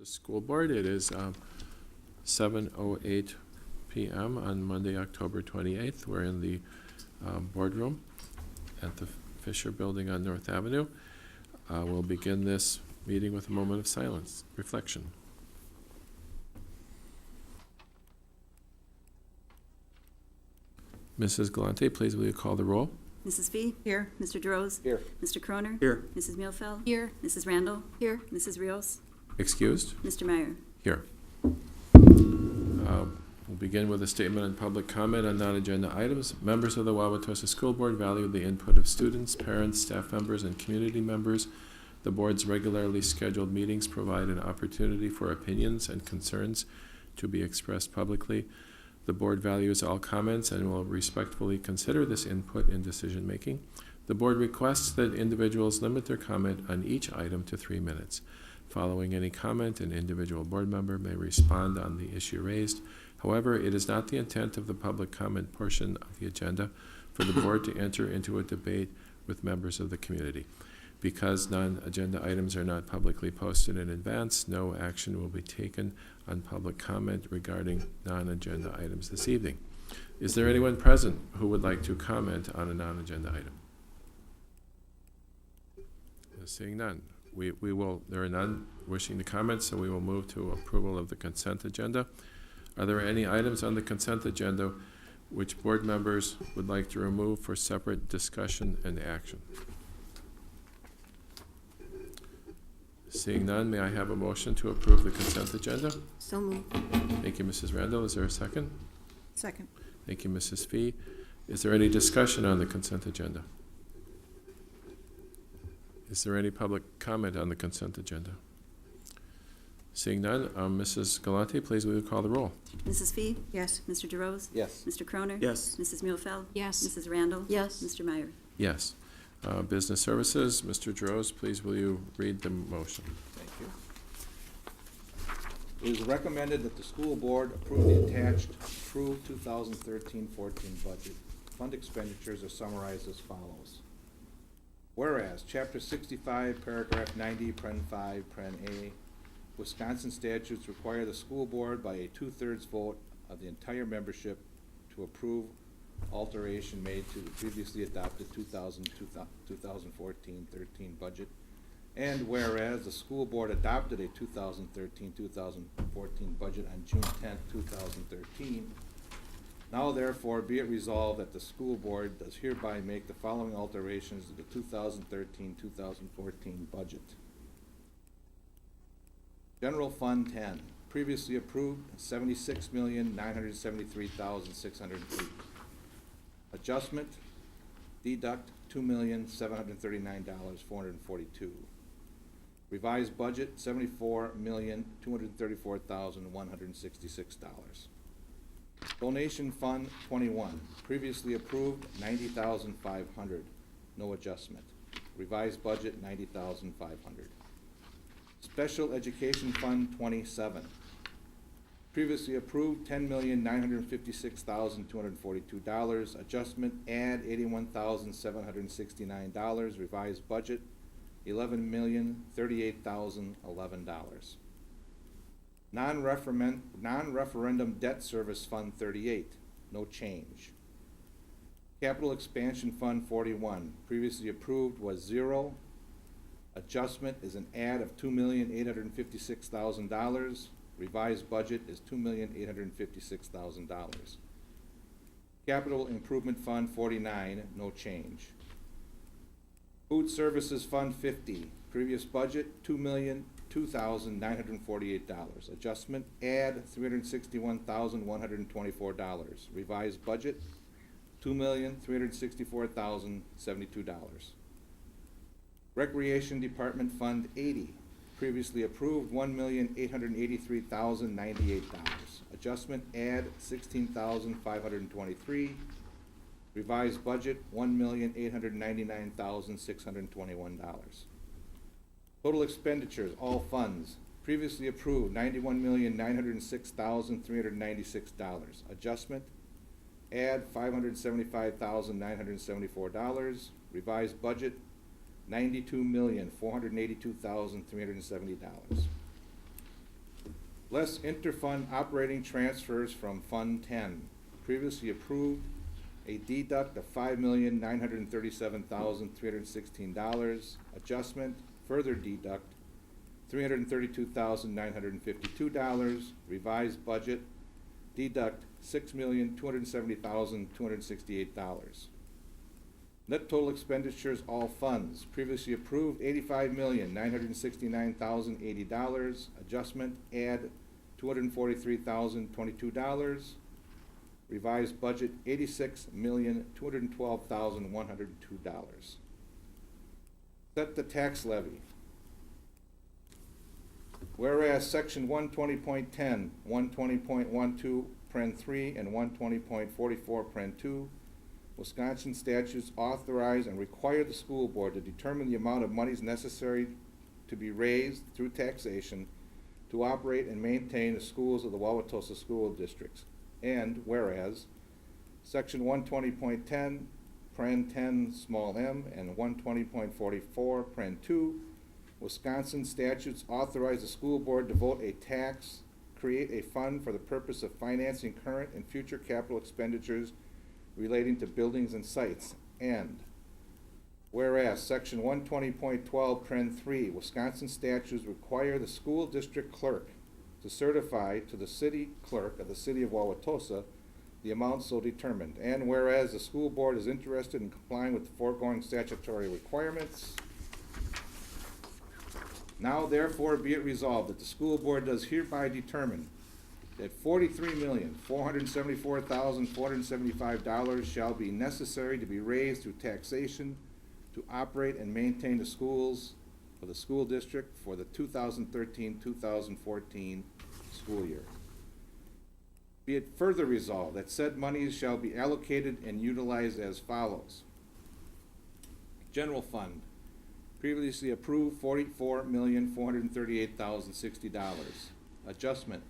The school board. It is 7:08 p.m. on Monday, October 28th. We're in the boardroom at the Fisher Building on North Avenue. We'll begin this meeting with a moment of silence, reflection. Mrs. Galante, please will you call the roll? Mrs. Fee? Here. Mr. DeRose? Here. Mr. Croner? Here. Mrs. Muehlfeld? Here. Mrs. Randall? Here. Mrs. Rios? Excused? Mr. Meyer? Here. We'll begin with a statement on public comment on non-agenda items. Members of the Wauwatosa School Board value the input of students, parents, staff members, and community members. The board's regularly scheduled meetings provide an opportunity for opinions and concerns to be expressed publicly. The board values all comments and will respectfully consider this input in decision-making. The board requests that individuals limit their comment on each item to 3 minutes. Following any comment, an individual board member may respond on the issue raised. However, it is not the intent of the public comment portion of the agenda for the board to enter into a debate with members of the community. Because non-agenda items are not publicly posted in advance, no action will be taken on public comment regarding non-agenda items this evening. Is there anyone present who would like to comment on a non-agenda item? Seeing none. There are none wishing to comment, so we will move to approval of the consent agenda. Are there any items on the consent agenda which board members would like to remove for separate discussion and action? Seeing none, may I have a motion to approve the consent agenda? So moved. Thank you, Mrs. Randall. Is there a second? Second. Thank you, Mrs. Fee. Is there any discussion on the consent agenda? Is there any public comment on the consent agenda? Seeing none, Mrs. Galante, please will you call the roll? Mrs. Fee? Yes. Mr. DeRose? Yes. Mr. Croner? Yes. Mrs. Muehlfeld? Yes. Mrs. Randall? Yes. Mr. Meyer? Yes. Business Services, Mr. Droz, please will you read the motion? Thank you. It is recommended that the school board approve the attached approved 2013-14 budget. Fund expenditures are summarized as follows. Whereas, Chapter 65, Paragraph 90, Pren 5, Pren A, Wisconsin statutes require the school board by a 2/3 vote of the entire membership to approve alteration made to the previously adopted 2014-13 budget. And whereas the school board adopted a 2013-2014 budget on June 10th, 2013, now therefore be it resolved that the school board does hereby make the following alterations to the 2013-2014 budget. General Fund 10, previously approved, $76,973,608. Adjustment, deduct $2,739,442. Revised budget, $74,234,166. Donation Fund 21, previously approved, $90,500, no adjustment. Revised budget, $90,500. Special Education Fund 27, previously approved, $10,956,242. Adjustment, add $81,769. Revised budget, $11,038,011. Non-referendum Debt Service Fund 38, no change. Capital Expansion Fund 41, previously approved was 0. Adjustment is an add of $2,856,000. Revised budget is $2,856,000. Capital Improvement Fund 49, no change. Food Services Fund 50, previous budget $2,948. Adjustment, add $361,124. Revised budget $2,364,072. Recreation Department Fund 80, previously approved $1,883,098. Adjustment, add $16,523. Revised budget $1,899,621. Total expenditures, all funds, previously approved $91,906,396. Adjustment, add $575,974. Revised budget $92,482,370. Less interfund operating transfers from Fund 10. Previously approved a deduct of $5,937,316. Adjustment, further deduct $332,952. Revised budget, deduct $6,270,268. Net total expenditures, all funds. Previously approved $85,969,080. Adjustment, add $243,022. Revised budget $86,212,102. Set the tax levy. Whereas Section 120.10, 120.12, Pren 3, and 120.44, Pren 2, Wisconsin statutes authorize and require the school board to determine the amount of monies necessary to be raised through taxation to operate and maintain the schools of the Wauwatosa School Districts. And whereas Section 120.10, Pren 10, small m, and 120.44, Pren 2, Wisconsin statutes authorize the school board to vote a tax, create a fund for the purpose of financing current and future capital expenditures relating to buildings and sites. And whereas Section 120.12, Pren 3, Wisconsin statutes require the school district clerk to certify to the city clerk of the city of Wauwatosa the amount so determined. And whereas the school board is interested in complying with the foregoing statutory requirements, now therefore be it resolved that the school board does hereby determine that $43,474,475 shall be necessary to be raised through taxation to operate and maintain the schools of the school district for the 2013-2014 school year. Be it further resolved that said monies shall be allocated and utilized as follows. General fund, previously approved $44,438,060. Adjustment,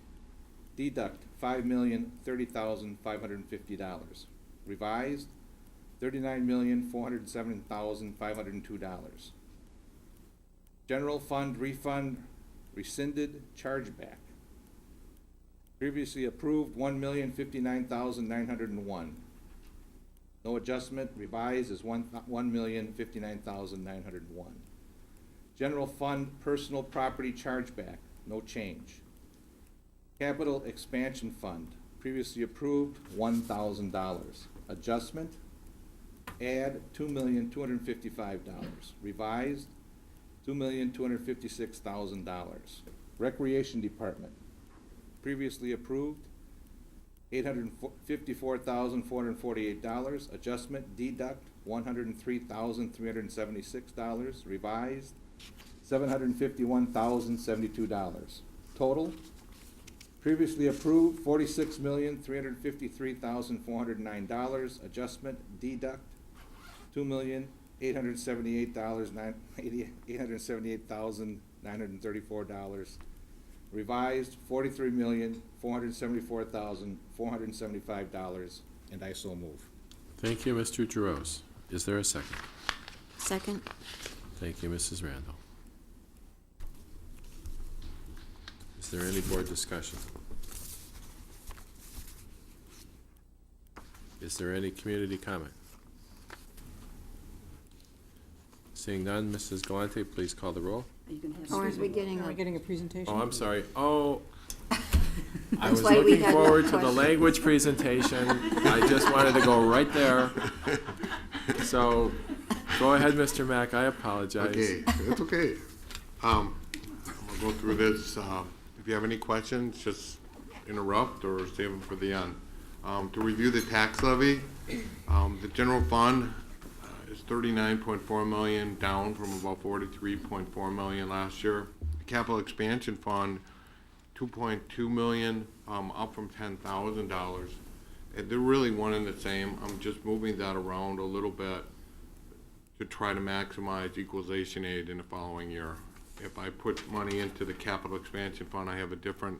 deduct $5,030,550. Revised, $39,407,502. General fund refund rescinded chargeback. Previously approved $1,059,901. No adjustment. Revised is $1,059,901. General fund personal property chargeback. No change. Capital expansion fund. Previously approved $1,000. Adjustment. Add $2,255,000. Revised $2,256,000. Recreation department. Previously approved $854,448. Adjustment, deduct $103,376. Revised $751,072. Total, previously approved $46,353,409. Adjustment, deduct $2,878,934. Revised $43,474,475, and I so move. Thank you, Mr. Giroux. Is there a second? Second. Thank you, Mrs. Randall. Is there any board discussion? Is there any community comment? Seeing none, Mrs. Galante, please call the roll. Are you gonna have? Or is we getting Are we a, getting a presentation? Oh, I'm sorry. Oh, I That's was why we looking had forward that to the question. language presentation. I just wanted to go right there. So, go ahead, Mr. Mack. I apologize. Okay, it's okay. I'm gonna go through this. If you have any questions, just interrupt or save them for the end. To review the tax levy, the general fund is $39.4 million, down from about $43.4 million last year. The capital expansion fund, $2.2 million, up from $10,000. They're really one and the same. I'm just moving that around a little bit to try to maximize equalization aid in the following year. If I put money into the capital expansion fund, I have a different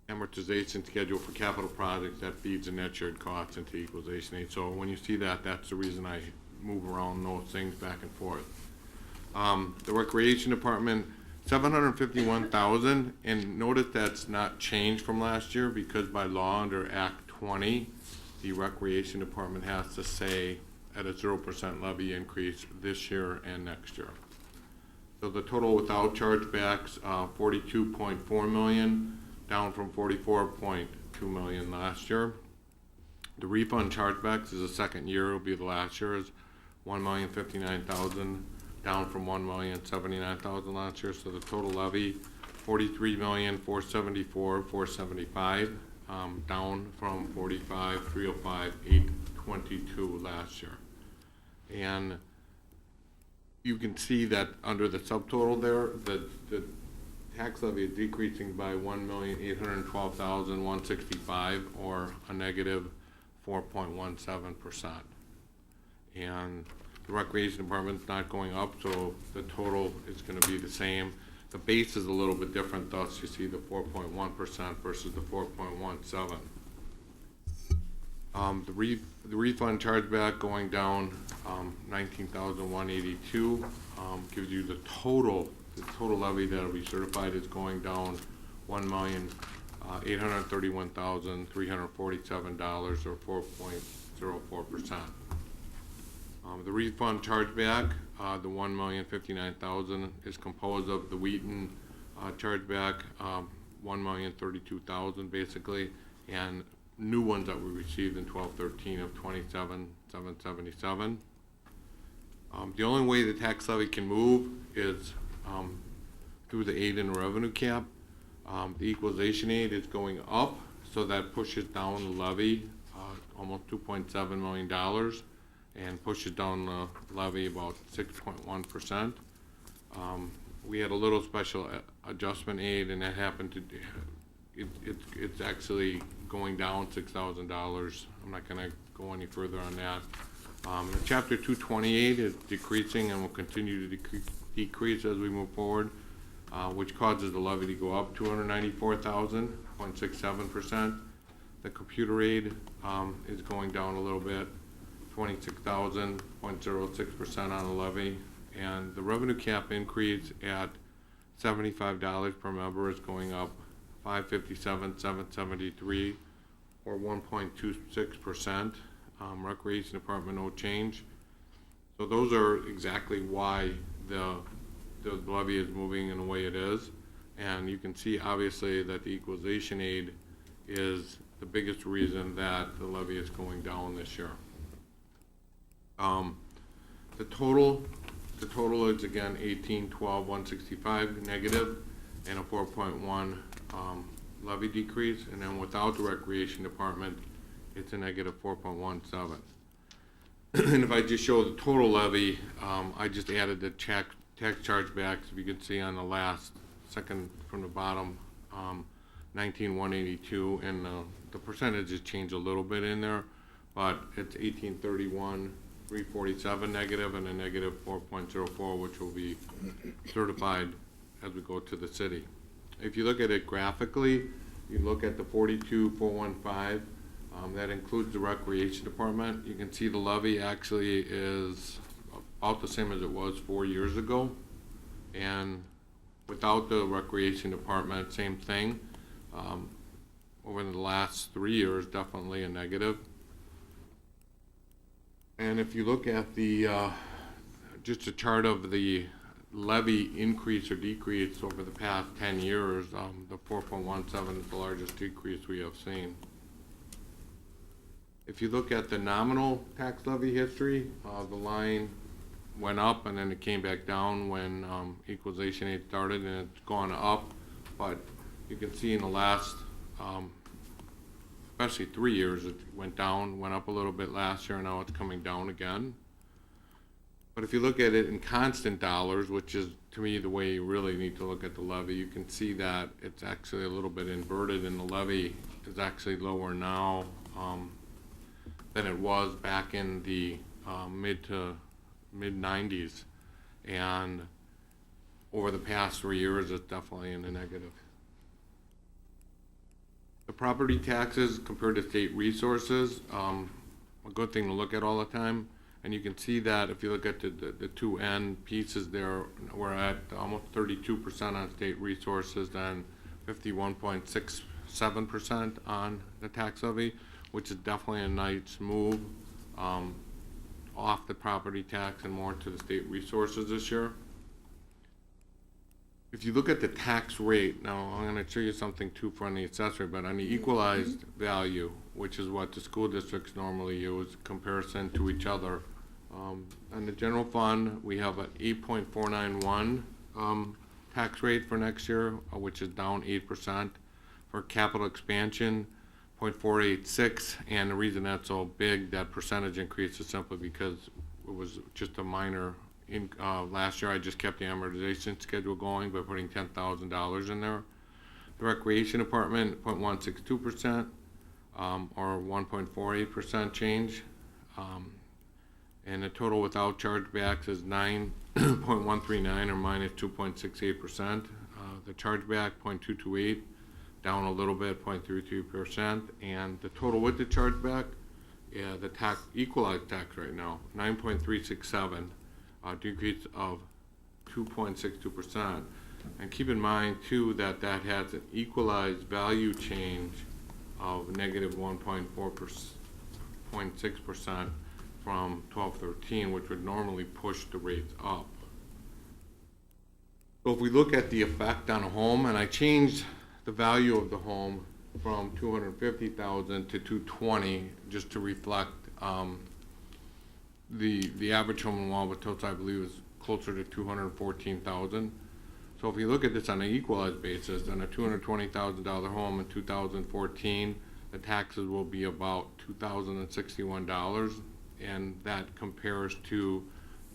amortization schedule for capital projects that feeds the net shared costs into equalization aid. So when you see that, that's the reason I move around those things back and forth. The recreation department, $751,000, and notice that's not changed from last year because by law under Act 20, the Recreation Department has to say at a 0% levy increase this year and next year. So the total without chargebacks, 42.4 million, down from 44.2 million last year. The refund chargebacks is the second year, it'll be the last year, is 1,059,000, down from 1,079,000 last year. So the total levy, 43,474,475, down from 45,305,822 last year. And you can see that under the subtotal there, the tax levy is decreasing by 1,812,165, or a negative 4.17%. And the Recreation Department's not going up, so the total is gonna be the same. The base is a little bit different, thus you see the 4.1% versus the 4.17. The refund chargeback going down, 19,182, gives you the total levy that'll be certified is going down $1,831,347, or 4.04%. The refund chargeback, the 1,059,000, is composed of the Wheaton chargeback, 1,032,000 basically, and new ones that we received in 12/13 of 27,777. The only way the tax levy can move is through the aid and revenue cap. The equalization aid is going up, so that pushes down the levy almost $2.7 million, and pushes down the levy about 6.1%. We had a little special adjustment aid, and that happened to, it's actually going down $6,000. I'm not gonna go any further on that. The Chapter 228 is decreasing and will continue to decrease as we move forward, which causes the levy to go up 294,000.67%. The computer aid is going down a little bit, 26,000.06% on the levy, and the revenue cap increase at $75 per member is going up $557,773, or 1.26%. Recreation Department, no change. So those are exactly why the levy is moving in the way it is. And you can see obviously that the equalization aid is the biggest reason that the levy is going down this year. The total is again 1812,165 negative, and a 4.1 levy decrease, and then without the Recreation Department, it's a negative 4.17. And if I just show the total levy, I just added the tax chargebacks. If you can see on the last second from the bottom, 19,182, and the percentages change a little bit in there, but it's 1831,347 negative, and a negative 4.04, which will be certified as we go to the city. If you look at it graphically, you look at the 42,415, that includes the Recreation Department. You can see the levy actually is about the same as it was 4 years ago, and without the Recreation Department, same thing. Over the last 3 years, definitely a negative. And if you look at the just a chart of the levy increase or decrease over the past 10 years, the 4.17 is the largest decrease we have seen. If you look at the nominal tax levy history, the line went up and then it came back down when equalization aid started, and it's gone up. But you can see in the last, especially 3 years, it went down, went up a little bit last year, and now it's coming down again. But if you look at it in constant dollars, which is to me the way you really need to look at the levy, you can see that it's actually a little bit inverted, and the levy is actually lower now than it was back in the mid-90s, and over the past 3 years it's definitely in the negative. The property taxes compared to state resources, a good thing to look at all the time. And you can see that if you look at the two end pieces there, we're at almost 32% on state resources, then 51.67% on the tax levy, which is definitely a nice move off the property tax and more to the state resources this year. If you look at the tax rate, now I'm going to show you something too for the accessory, but on the equalized value, which is what the school districts normally use, comparison to each other. On the general fund, we have an 8.491 tax rate for next year, which is down 8%. For capital expansion, 0.486, and the reason that's so big, that percentage increase, is simply because it was just a minor. Last year, I just kept the amortization schedule going by putting $10,000 in there. The recreation department, 0.162%, or 1.48% change. And the total without chargebacks is 9.139, or minus 2.68%. The chargeback, 0.228, down a little bit, 0.33%. And the total with the chargeback, the equalized tax right now, 9.367. Decrease of 2.62%. And keep in mind too that that has an equalized value change of negative 1.6% from 1213, which would normally push the rates up. So if we look at the effect on a home, and I changed the value of the home from 250,000 to 220 just to reflect the average home in Wauwatosa, I believe, is closer to 214,000. So if you look at this on an equalized basis, on a $220,000 home in 2014, the taxes will be about $2,061, and that compares to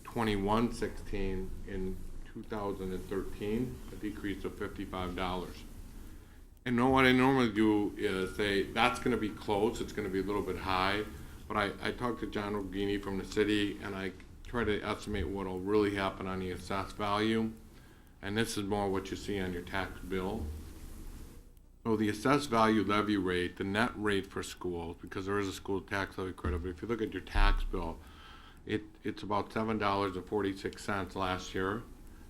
$2,116 in 2013, a decrease of $55. And what I normally do is say that's going to be close, it's going to be a little bit high. But I talked to John Rogini from the city, and I try to estimate what will really happen on the assessed value. And this is more what you see on your tax bill. So the assessed value levy rate, the net rate for schools, because there is a school tax levy credit, but if you look at your tax bill, it's about $7.46 last year.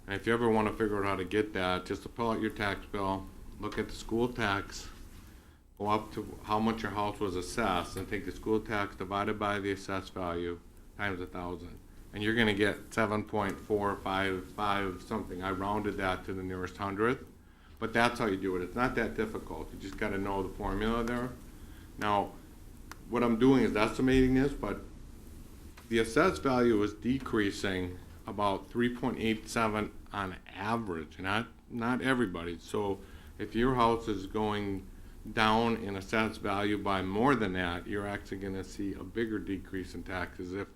And if you ever want to figure out how to get that, just to pull out your tax bill, look at the school tax, go up to how much your house was assessed, and take the school tax divided by the assessed value times 1,000. And you're going to get 7.455 something. I rounded that to the nearest hundredth. But that's how you do it. It's not that difficult. You just got to know the formula there. Now, what I'm doing is estimating this, but the assessed value is decreasing about 3.87 on average, not everybody. So if your house is going down in assessed value by more than that, you're actually going to see a bigger decrease in taxes. If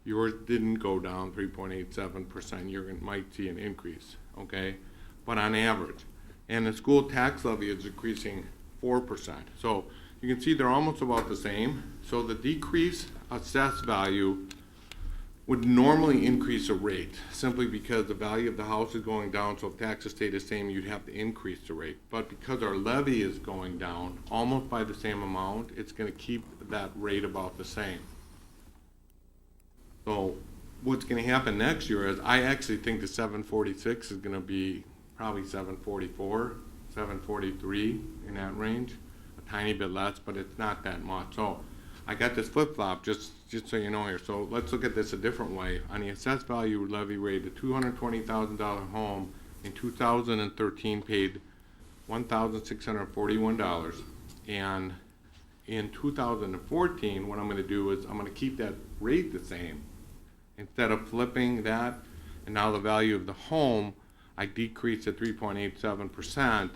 yours didn't go down 3.87%, you might see an increase, okay? But on average. And the school tax levy is decreasing 4%. So you can see they're almost about the same. So the decrease assessed value would normally increase a rate simply because the value of the house is going down. So if taxes stay the same, you'd have to increase the rate. But because our levy is going down almost by the same amount, it's going to keep that rate about the same. So what's going to happen next year is I actually think the 746 is going to be probably 744, 743 in that range, a tiny bit less, but it's not that much. So I got this flip-flop just so you know here. So let's look at this a different way. On the assessed value levy rate, a $220,000 home in 2013 paid $1,641. And in 2014, what I'm going to do is I'm going to keep that rate the same. Instead of flipping that, and now the value of the home, I decreased the 3.87%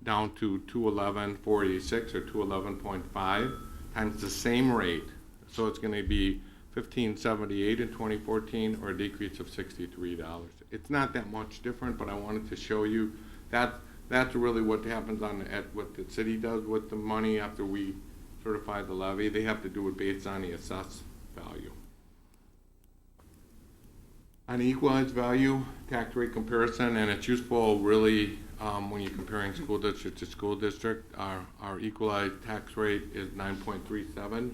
down to 211.486 or 211.5 times the same rate. So it's going to be $1,578 in 2014 or a decrease of $63. It's not that much different, but I wanted to show you that that's really what happens at what the city does with the money after we certify the levy. They have to do it based on the assessed value. On the equalized value tax rate comparison, and it's useful really when you're comparing school district to school district, our equalized tax rate is 9.37.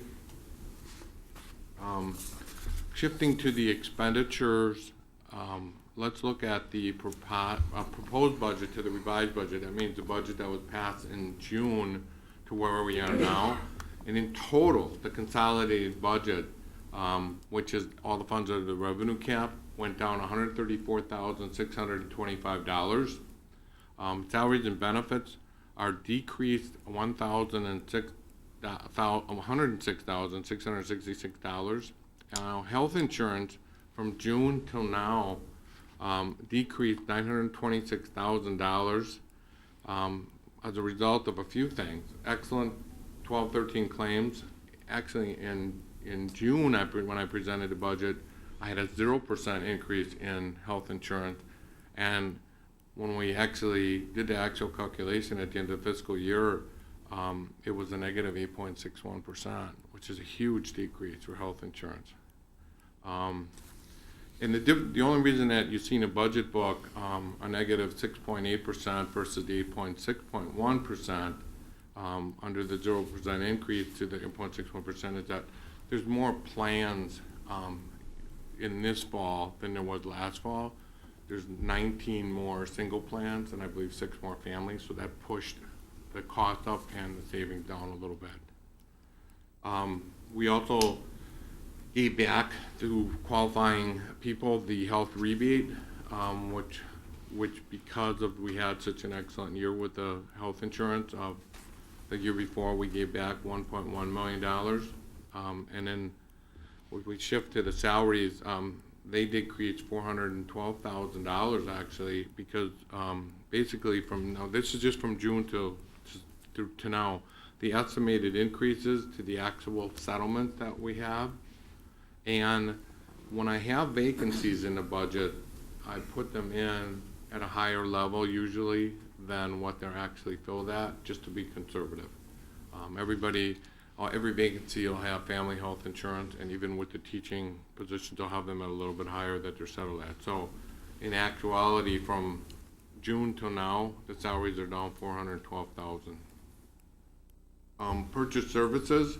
Shifting to the expenditures, let's look at the proposed budget to the revised budget. That means the budget that was passed in June to where we are now. And in total, the consolidated budget, which is all the funds under the revenue cap, went down $134,625. Salaries and benefits are decreased $106,666. Health insurance from June till now decreased $926,000 as a result of a few things. Excellent 1213 claims. Actually, in June, when I presented the budget, I had a 0% increase in health insurance, and when we actually did the actual calculation at the end of the fiscal year, it was a negative 8.61%, which is a huge decrease for health insurance. And the only reason that you've seen a budget book a negative 6.8% versus the 8.6.1% under the 0% increase to the 8.61% is that there's more plans in this fall than there was last fall. There's 19 more single plans and I believe 6 more families, so that pushed the cost up and the savings down a little bit. We also gave back to qualifying people the health rebate, which because of we had such an excellent year with the health insurance, the year before we gave back $1.1 million. And then we shift to the salaries, they decreased $412,000 actually, because basically this is just from June to now, the estimated increases to the actual settlement that we have. And when I have vacancies in the budget, I put them in at a higher level usually than what they're actually filled at, just to be conservative. Every vacancy will have family health insurance, and even with the teaching positions, I'll have them at a little bit higher that they're settled at. So in actuality, from June till now, the salaries are down $412,000. Purchase services,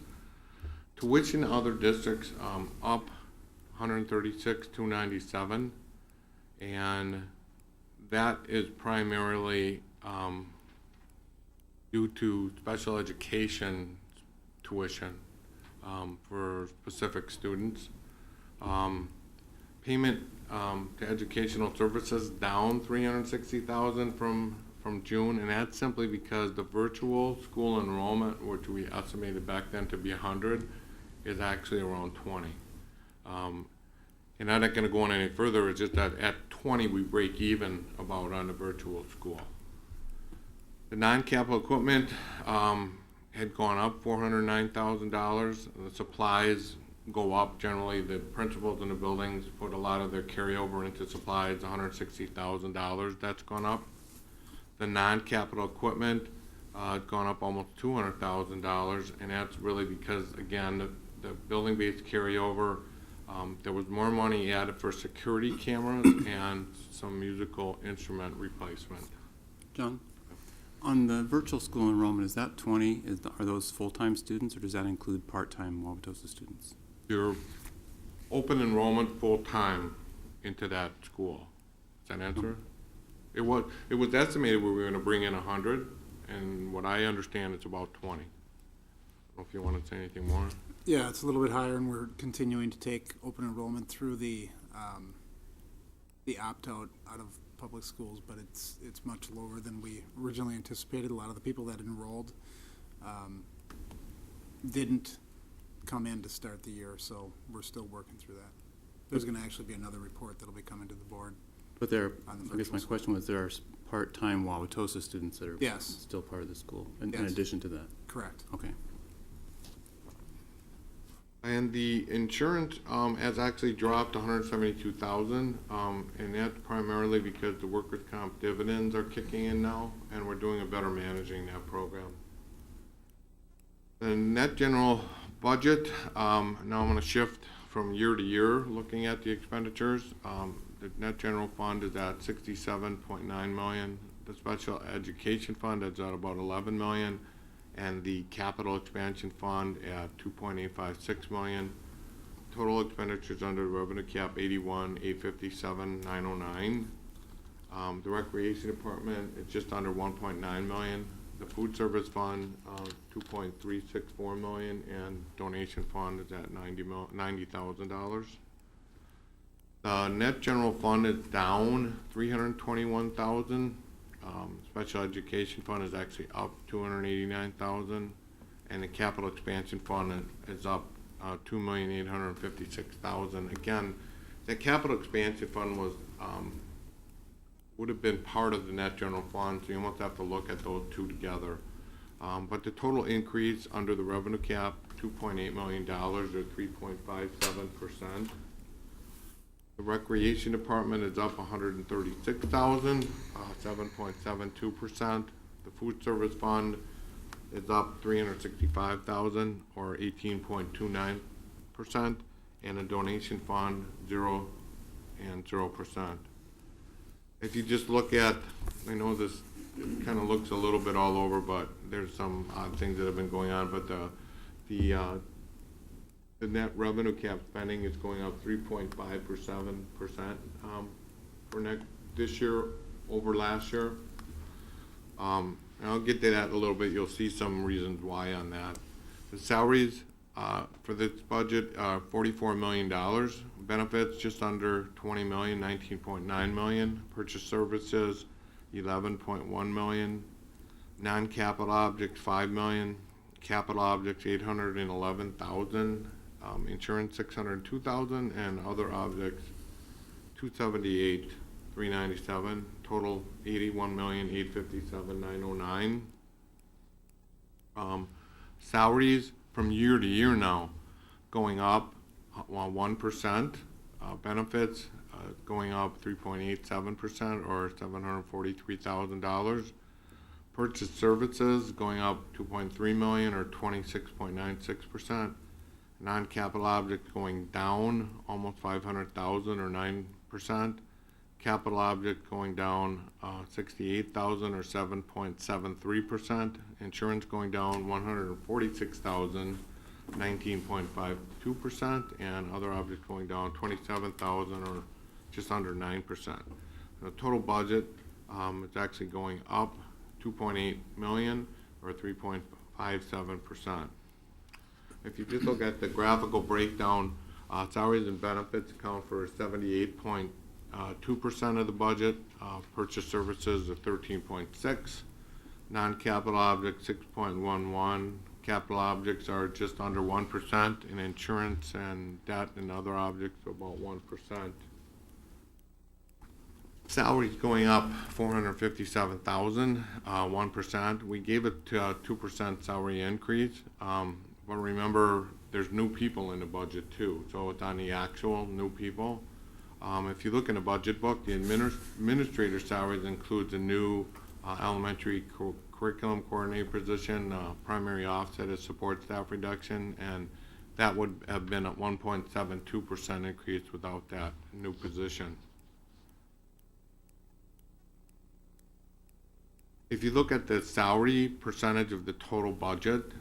tuition in other districts up $136,297, and that is primarily due to special education tuition for specific students. Payment to educational services down $360,000 from June, and that's simply because the virtual school enrollment, which we estimated back then to be 100, is actually around 20. And I'm not going to go on any further. It's just that at 20 we break even about on the virtual school. The non-capital equipment had gone up $409,000. The supplies go up generally. The principals in the buildings put a lot of their carryover into supplies, $160,000. That's gone up. The non-capital equipment had gone up almost $200,000, and that's really because, again, the building-based carryover, there was more money added for security cameras and some musical instrument replacement. John, on the virtual school enrollment, is that 20? Are those full-time students, or does that include part-time Wauwatosa students? Your open enrollment full-time into that school. Does that answer? It was estimated we were going to bring in 100, and what I understand, it's about 20. I don't know if you want to say anything more. Yeah, it's a little bit higher, and we're continuing to take open enrollment through the opt-out out of public schools, but it's much lower than we originally anticipated. A lot of the people that enrolled didn't come in to start the year, so we're still working through that. There's going to actually be another report that'll be coming to the board. But I guess my question was, there are part-time Wauwatosa students that are still part of the school, in addition to that? Correct. Okay. And the insurance has actually dropped $172,000, and that's primarily because the workers' comp dividends are kicking in now, and we're doing a better managing that program. The net general budget, now I'm going to shift from year to year looking at the expenditures. The net general fund is at $67.9 million. The special education fund is at about $11 million. And the capital expansion fund at $2.856 million. total expenditures under the revenue cap, 81,857,909. The recreation department is just under 1.9 million. The food service fund, 2.364 million, and donation fund is at $90,000. The net general fund is down 321,000. Special education fund is actually up 289,000, and the capital expansion fund is up 2,856,000. Again, the capital expansion fund was would have been part of the net general fund, so you almost have to look at those two together. But the total increase under the revenue cap, $2.8 million, or 3.57%. The recreation department is up 136,000, 7.72%. The food service fund is up 365,000, or 18.29%, and the donation fund 0 and 0%. If you just look at, I know this kind of looks a little bit all over, but there's some odd things that have been going on, but the net revenue cap spending is going up 3.5% for this year over last year. And I'll get to that in a little bit. You'll see some reasons why on that. The salaries for this budget are $44 million. Benefits just under 20 million, 19.9 million. Purchase services 11.1 million. Non-capital objects 5 million. Capital objects 811,000. Insurance 602,000, and other objects 278,397. Total 81,857,909. Salaries from year to year now going up 1%. Benefits going up 3.87%, or $743,000. Purchase services going up 2.3 million, or 26.96%. Non-capital objects going down almost 500,000, or 9%. Capital objects going down 68,000, or 7.73%. Insurance going down 146,000, 19.52%, and other objects going down 27,000, or just under 9%. The total budget is actually going up 2.8 million, or 3.57%. If you just look at the graphical breakdown, salaries and benefits account for 78.2% of the budget. Purchase services are 13.6. Non-capital objects 6.11. Capital objects are just under 1%, and insurance and debt and other objects are about 1%. Salaries going up 457,000, 1%. We gave it a 2% salary increase. But remember, there's new people in the budget too, so it's on the actual new people. If you look in the budget book, the administrator salaries includes a new elementary curriculum coordinator position, primary offset is support staff reduction, and that would have been a 1.72% increase without that new position. If you look at the salary percentage of the total budget,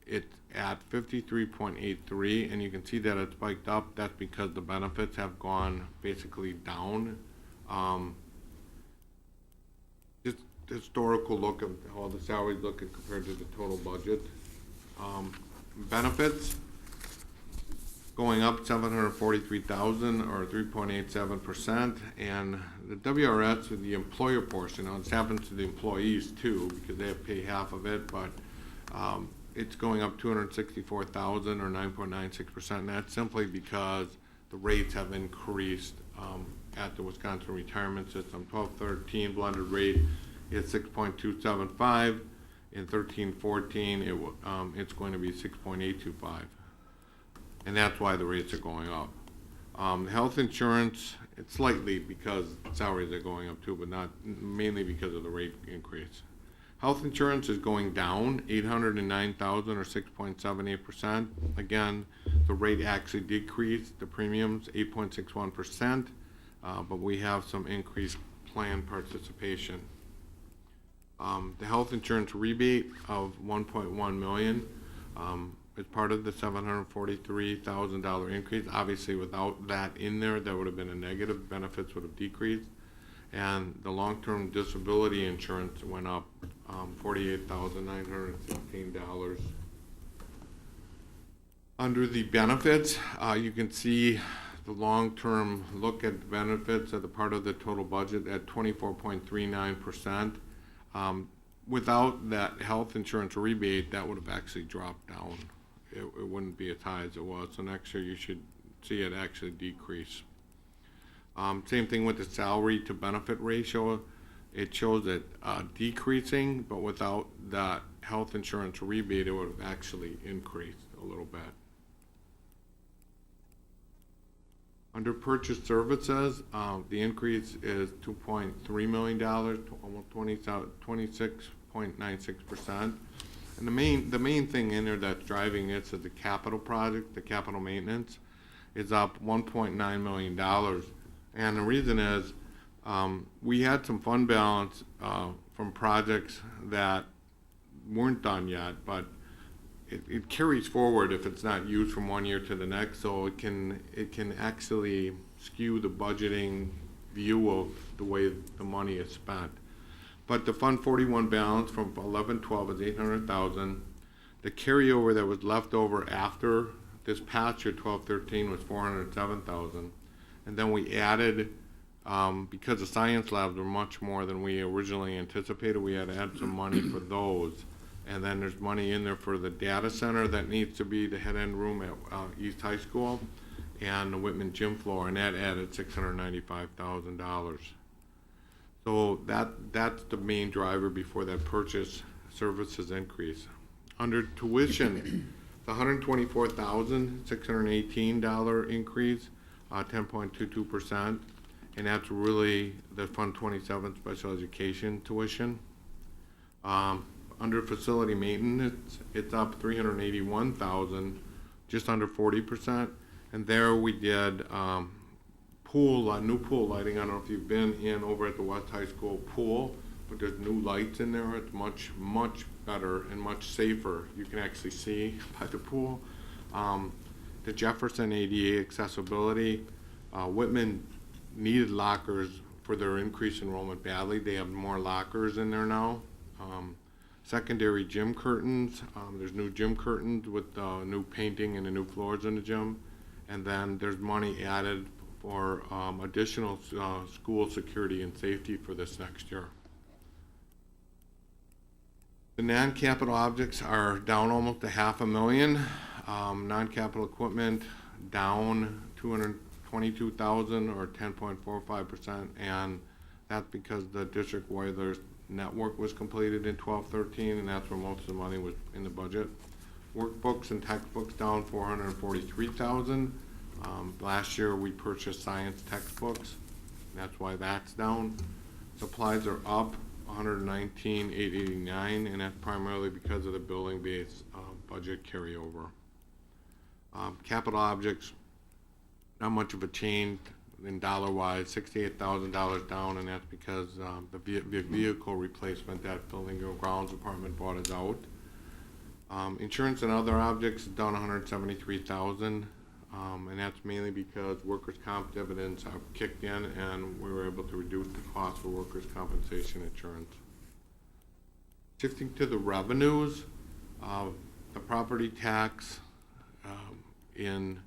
it's at 53.83, and you can see that it spiked up. That's because the benefits have gone basically down. Just historical look at how the salaries look compared to the total budget. Benefits going up 743,000, or 3.87%, and the WRS with the employer portion, now this happens to the employees too because they have to pay half of it, but it's going up 264,000, or 9.96%, and that's simply because the rates have increased at the Wisconsin retirement system. 12-13 blended rate is 6.275. In 13-14, it's going to be 6.825, and that's why the rates are going up. Health insurance, it's slightly because salaries are going up too, but not mainly because of the rate increase. Health insurance is going down 809,000, or 6.78%. Again, the rate actually decreased. The premiums 8.61%, but we have some increased plan participation. The health insurance rebate of 1.1 million as part of the $743,000 increase. Obviously, without that in there, that would have been a negative. Benefits would have decreased. And the long-term disability insurance went up $48,916. Under the benefits, you can see the long-term look at benefits as a part of the total budget at 24.39%. Without that health insurance rebate, that would have actually dropped down. It wouldn't be as high as it was. So next year you should see it actually decrease. Same thing with the salary to benefit ratio. It shows it decreasing, but without that health insurance rebate, it would have actually increased a little bit. Under purchase services, the increase is $2.3 million, almost 26.96%. And the main thing in there that's driving it is the capital project, the capital maintenance, is up $1.9 million. And the reason is we had some fund balance from projects that weren't done yet, but it carries forward if it's not used from one year to the next, so it can actually skew the budgeting view of the way the money is spent. But the Fund 41 balance from 11-12 is $800,000. The carryover that was left over after this past year, 12-13, was $407,000. And then we added, because the science labs were much more than we originally anticipated, we had to add some money for those. And then there's money in there for the data center that needs to be the head end room at East High School and the Whitman gym floor, and that added $695,000. So that's the main driver before that purchase services increase. Under tuition, the $124,618 increase, 10.22%, and that's really the Fund 27 special education tuition. Under facility maintenance, it's up $381,000, just under 40%. And there we did new pool lighting. I don't know if you've been in over at the West High School pool, but there's new lights in there. It's much, much better and much safer. You can actually see by the pool. The Jefferson ADA accessibility, Whitman needed lockers for their increased enrollment badly. They have more lockers in there now. Secondary gym curtains, there's new gym curtains with new painting and the new floors in the gym. And then there's money added for additional school security and safety for this next year. The non-capital objects are down almost $500,000. Non-capital equipment down $222,000 or 10.45%, and that's because the district wireless network was completed in 12-13, and that's where most of the money was in the budget. Workbooks and textbooks down $443,000. Last year we purchased science textbooks, and that's why that's down. Supplies are up $119,889, and that's primarily because of the building-based budget carryover. Capital objects, not much of a change in dollar-wise, $68,000 down, and that's because the vehicle replacement that Building and Grounds Department bought is out. Insurance and other objects is down $173,000, and that's mainly because workers' comp dividends have kicked in, and we were able to reduce the cost for workers' compensation insurance. Shifting to the revenues, the property tax in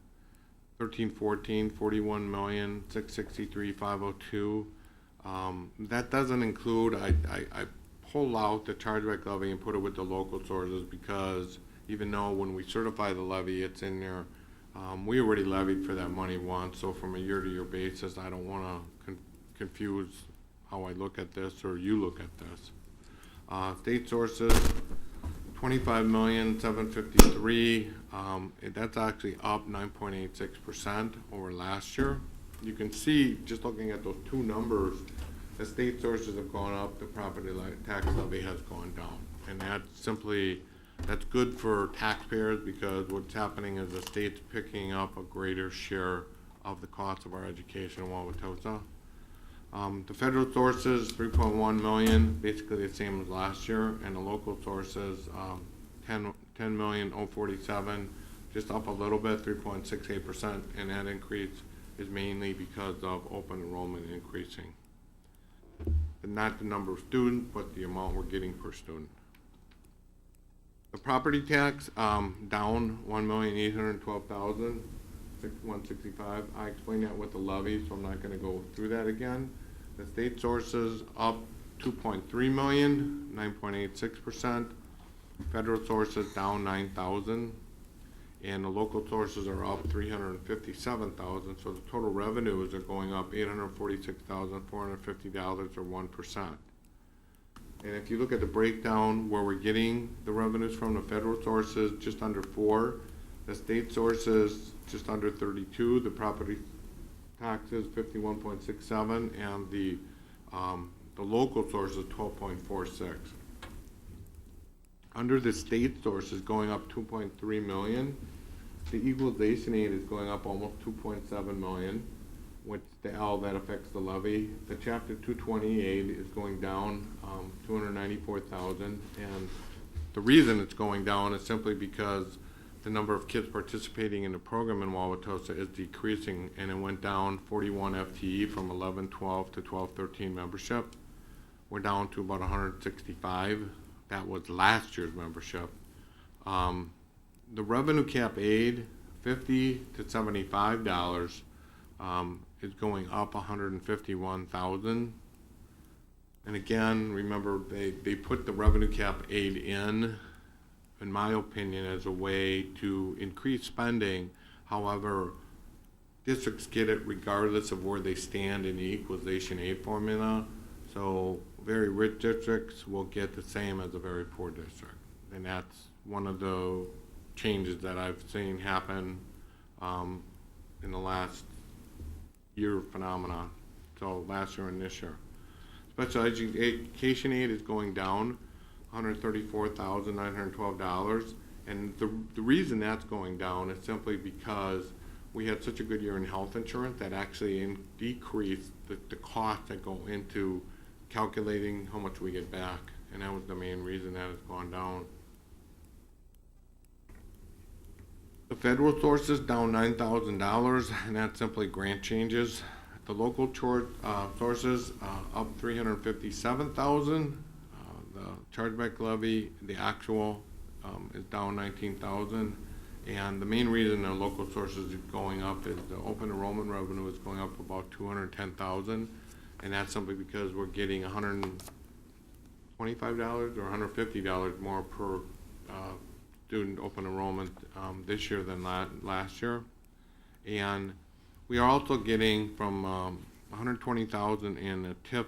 13-14, $41,663,502. That doesn't include, I pull out the chargeback levy and put it with the local sources, because even though when we certify the levy, it's in there, we already levied for that money once, so from a year-to-year basis, I don't want to confuse how I look at this or you look at this. State sources, $25,753,000. That's actually up 9.86% over last year. You can see, just looking at those two numbers, the state sources have gone up, the property tax levy has gone down. And that's good for taxpayers, because what's happening is the state's picking up a greater share of the cost of our education in Wauwatosa. The federal sources, $3.1 million, basically the same as last year, and the local sources, 10,047,000, just up a little bit, 3.68%, and that increase is mainly because of open enrollment increasing. And not the number of students, but the amount we're getting per student. The property tax, down 1,812,165. I explained that with the levy, so I'm not gonna go through that again. The state sources up 2.3 million, 9.86%. Federal sources down 9,000. And the local sources are up 357,000, so the total revenues are going up $846,450 or 1%. And if you look at the breakdown where we're getting the revenues from, the federal sources just under 4, the state sources just under 32, the property taxes 51.67, and the local sources 12.46. Under the state sources going up 2.3 million, the equalization aid is going up almost 2.7 million, which the L that affects the levy. The chapter 228 is going down 294,000, and the reason it's going down is simply because the number of kids participating in the program in Wauwatosa is decreasing, and it went down 41 FTE from 1112 to 1213 membership. We're down to about 165. That was last year's membership. The revenue cap aid, $50 to $75, is going up 151,000. And again, remember, they put the revenue cap aid in my opinion, as a way to increase spending. However, districts get it regardless of where they stand in the equalization aid formula. So very rich districts will get the same as a very poor district. And that's one of the changes that I've seen happen in the last year phenomenon. So last year and this year. Special education aid is going down $134,912. And the reason that's going down is simply because we had such a good year in health insurance that actually decreased the costs that go into calculating how much we get back. And that was the main reason that it's gone down. The federal sources down $9,000, and that's simply grant changes. The local sources up $357,000. The chargeback levy, the actual, is down $19,000. And the main reason the local sources is going up is the open enrollment revenue is going up about $210,000, and that's simply because we're getting $125 or $150 more per student open enrollment this year than last year. And we are also getting from $120,000 in a TIF,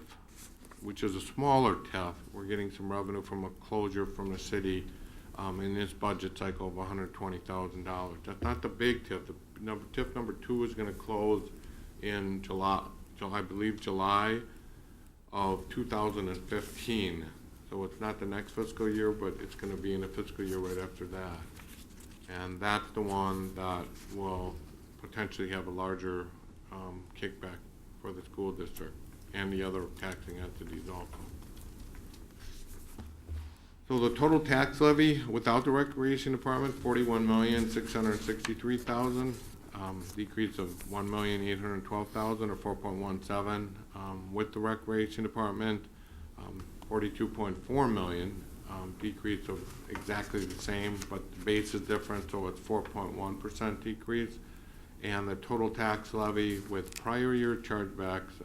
which is a smaller TIF. We're getting some revenue from a closure from the city in this budget cycle of $120,000. That's not the big TIF. TIF number 2 is going to close in July of 2015. So it's not the next fiscal year, but it's going to be in the fiscal year right after that. And that's the one that will potentially have a larger kickback for the school district and the other taxing entities also. So the total tax levy without the recreation department, $41,663,000, decrease of $1,812,000 or 4.17. With the recreation department, 42.4 million, decrease of exactly the same, but the base is different, so it's 4.1% decrease. And the total tax levy with prior year chargebacks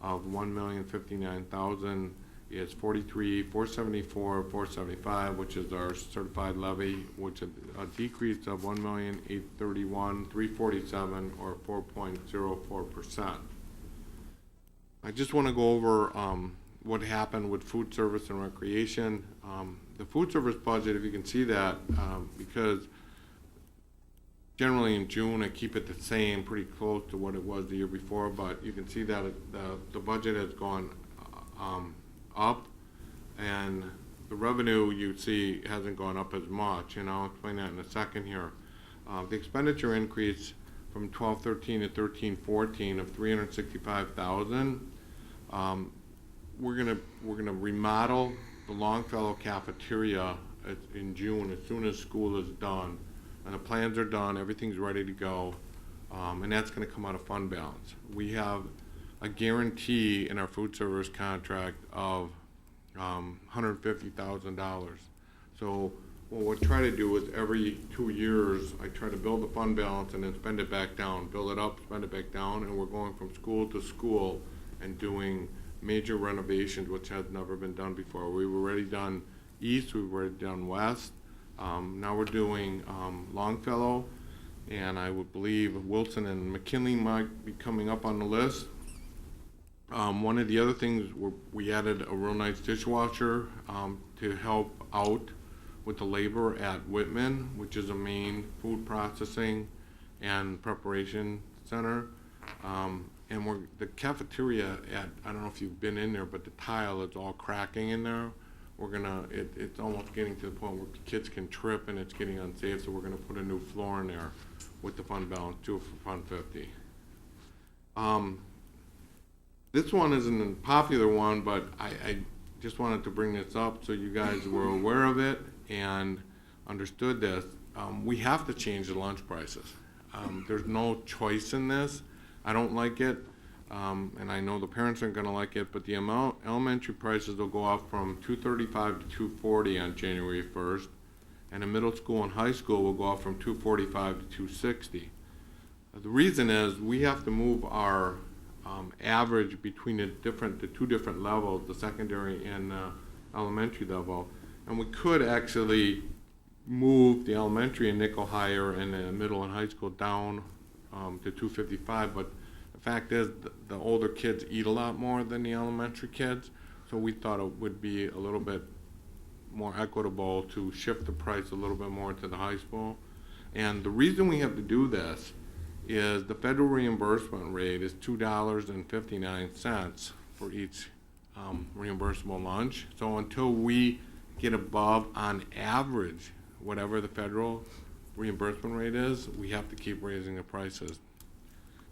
of $1,059,000 is $43,474,475, which is our certified levy, which is a decrease of $1,831,347 or 4.04%. I just want to go over what happened with food service and recreation. The food service budget, if you can see that, because generally in June I keep it the same, pretty close to what it was the year before, but you can see that the budget has gone up, and the revenue you see hasn't gone up as much, and I'll explain that in a second here. The expenditure increase from 12-13 to 13-14 of $365,000. We're gonna remodel the Longfellow cafeteria in June, as soon as school is done. And the plans are done, everything's ready to go, and that's gonna come out of fund balance. We have a guarantee in our food service contract of $150,000. So what we'll try to do is every 2 years, I try to build the fund balance and then spend it back down, build it up, spend it back down, and we're going from school to school and doing major renovations, which has never been done before. We've already done east, we've already done west. Now we're doing Longfellow, and I would believe Wilson and McKinley might be coming up on the list. One of the other things, we added a real nice dishwasher to help out with the labor at Whitman, which is a main food processing and preparation center. And the cafeteria at, I don't know if you've been in there, but the tile is all cracking in there. It's almost getting to the point where kids can trip and it's getting unsafe, so we're gonna put a new floor in there with the fund balance, do it for Fund 50. This one isn't a popular one, but I just wanted to bring this up so you guys were aware of it and understood this. We have to change the lunch prices. There's no choice in this. I don't like it, and I know the parents aren't gonna like it, but the elementary prices will go up from $235 to $240 on January 1st, and the middle school and high school will go up from $245 to $260. The reason is we have to move our average between the two different levels, the secondary and elementary level, and we could actually move the elementary a nickel higher and the middle and high school down to $255, but the fact is the older kids eat a lot more than the elementary kids, so we thought it would be a little bit more equitable to shift the price a little bit more to the high school. And the reason we have to do this is the federal reimbursement rate is $2.59 for each reimbursable lunch. So until we get above, on average, whatever the federal reimbursement rate is, we have to keep raising the prices.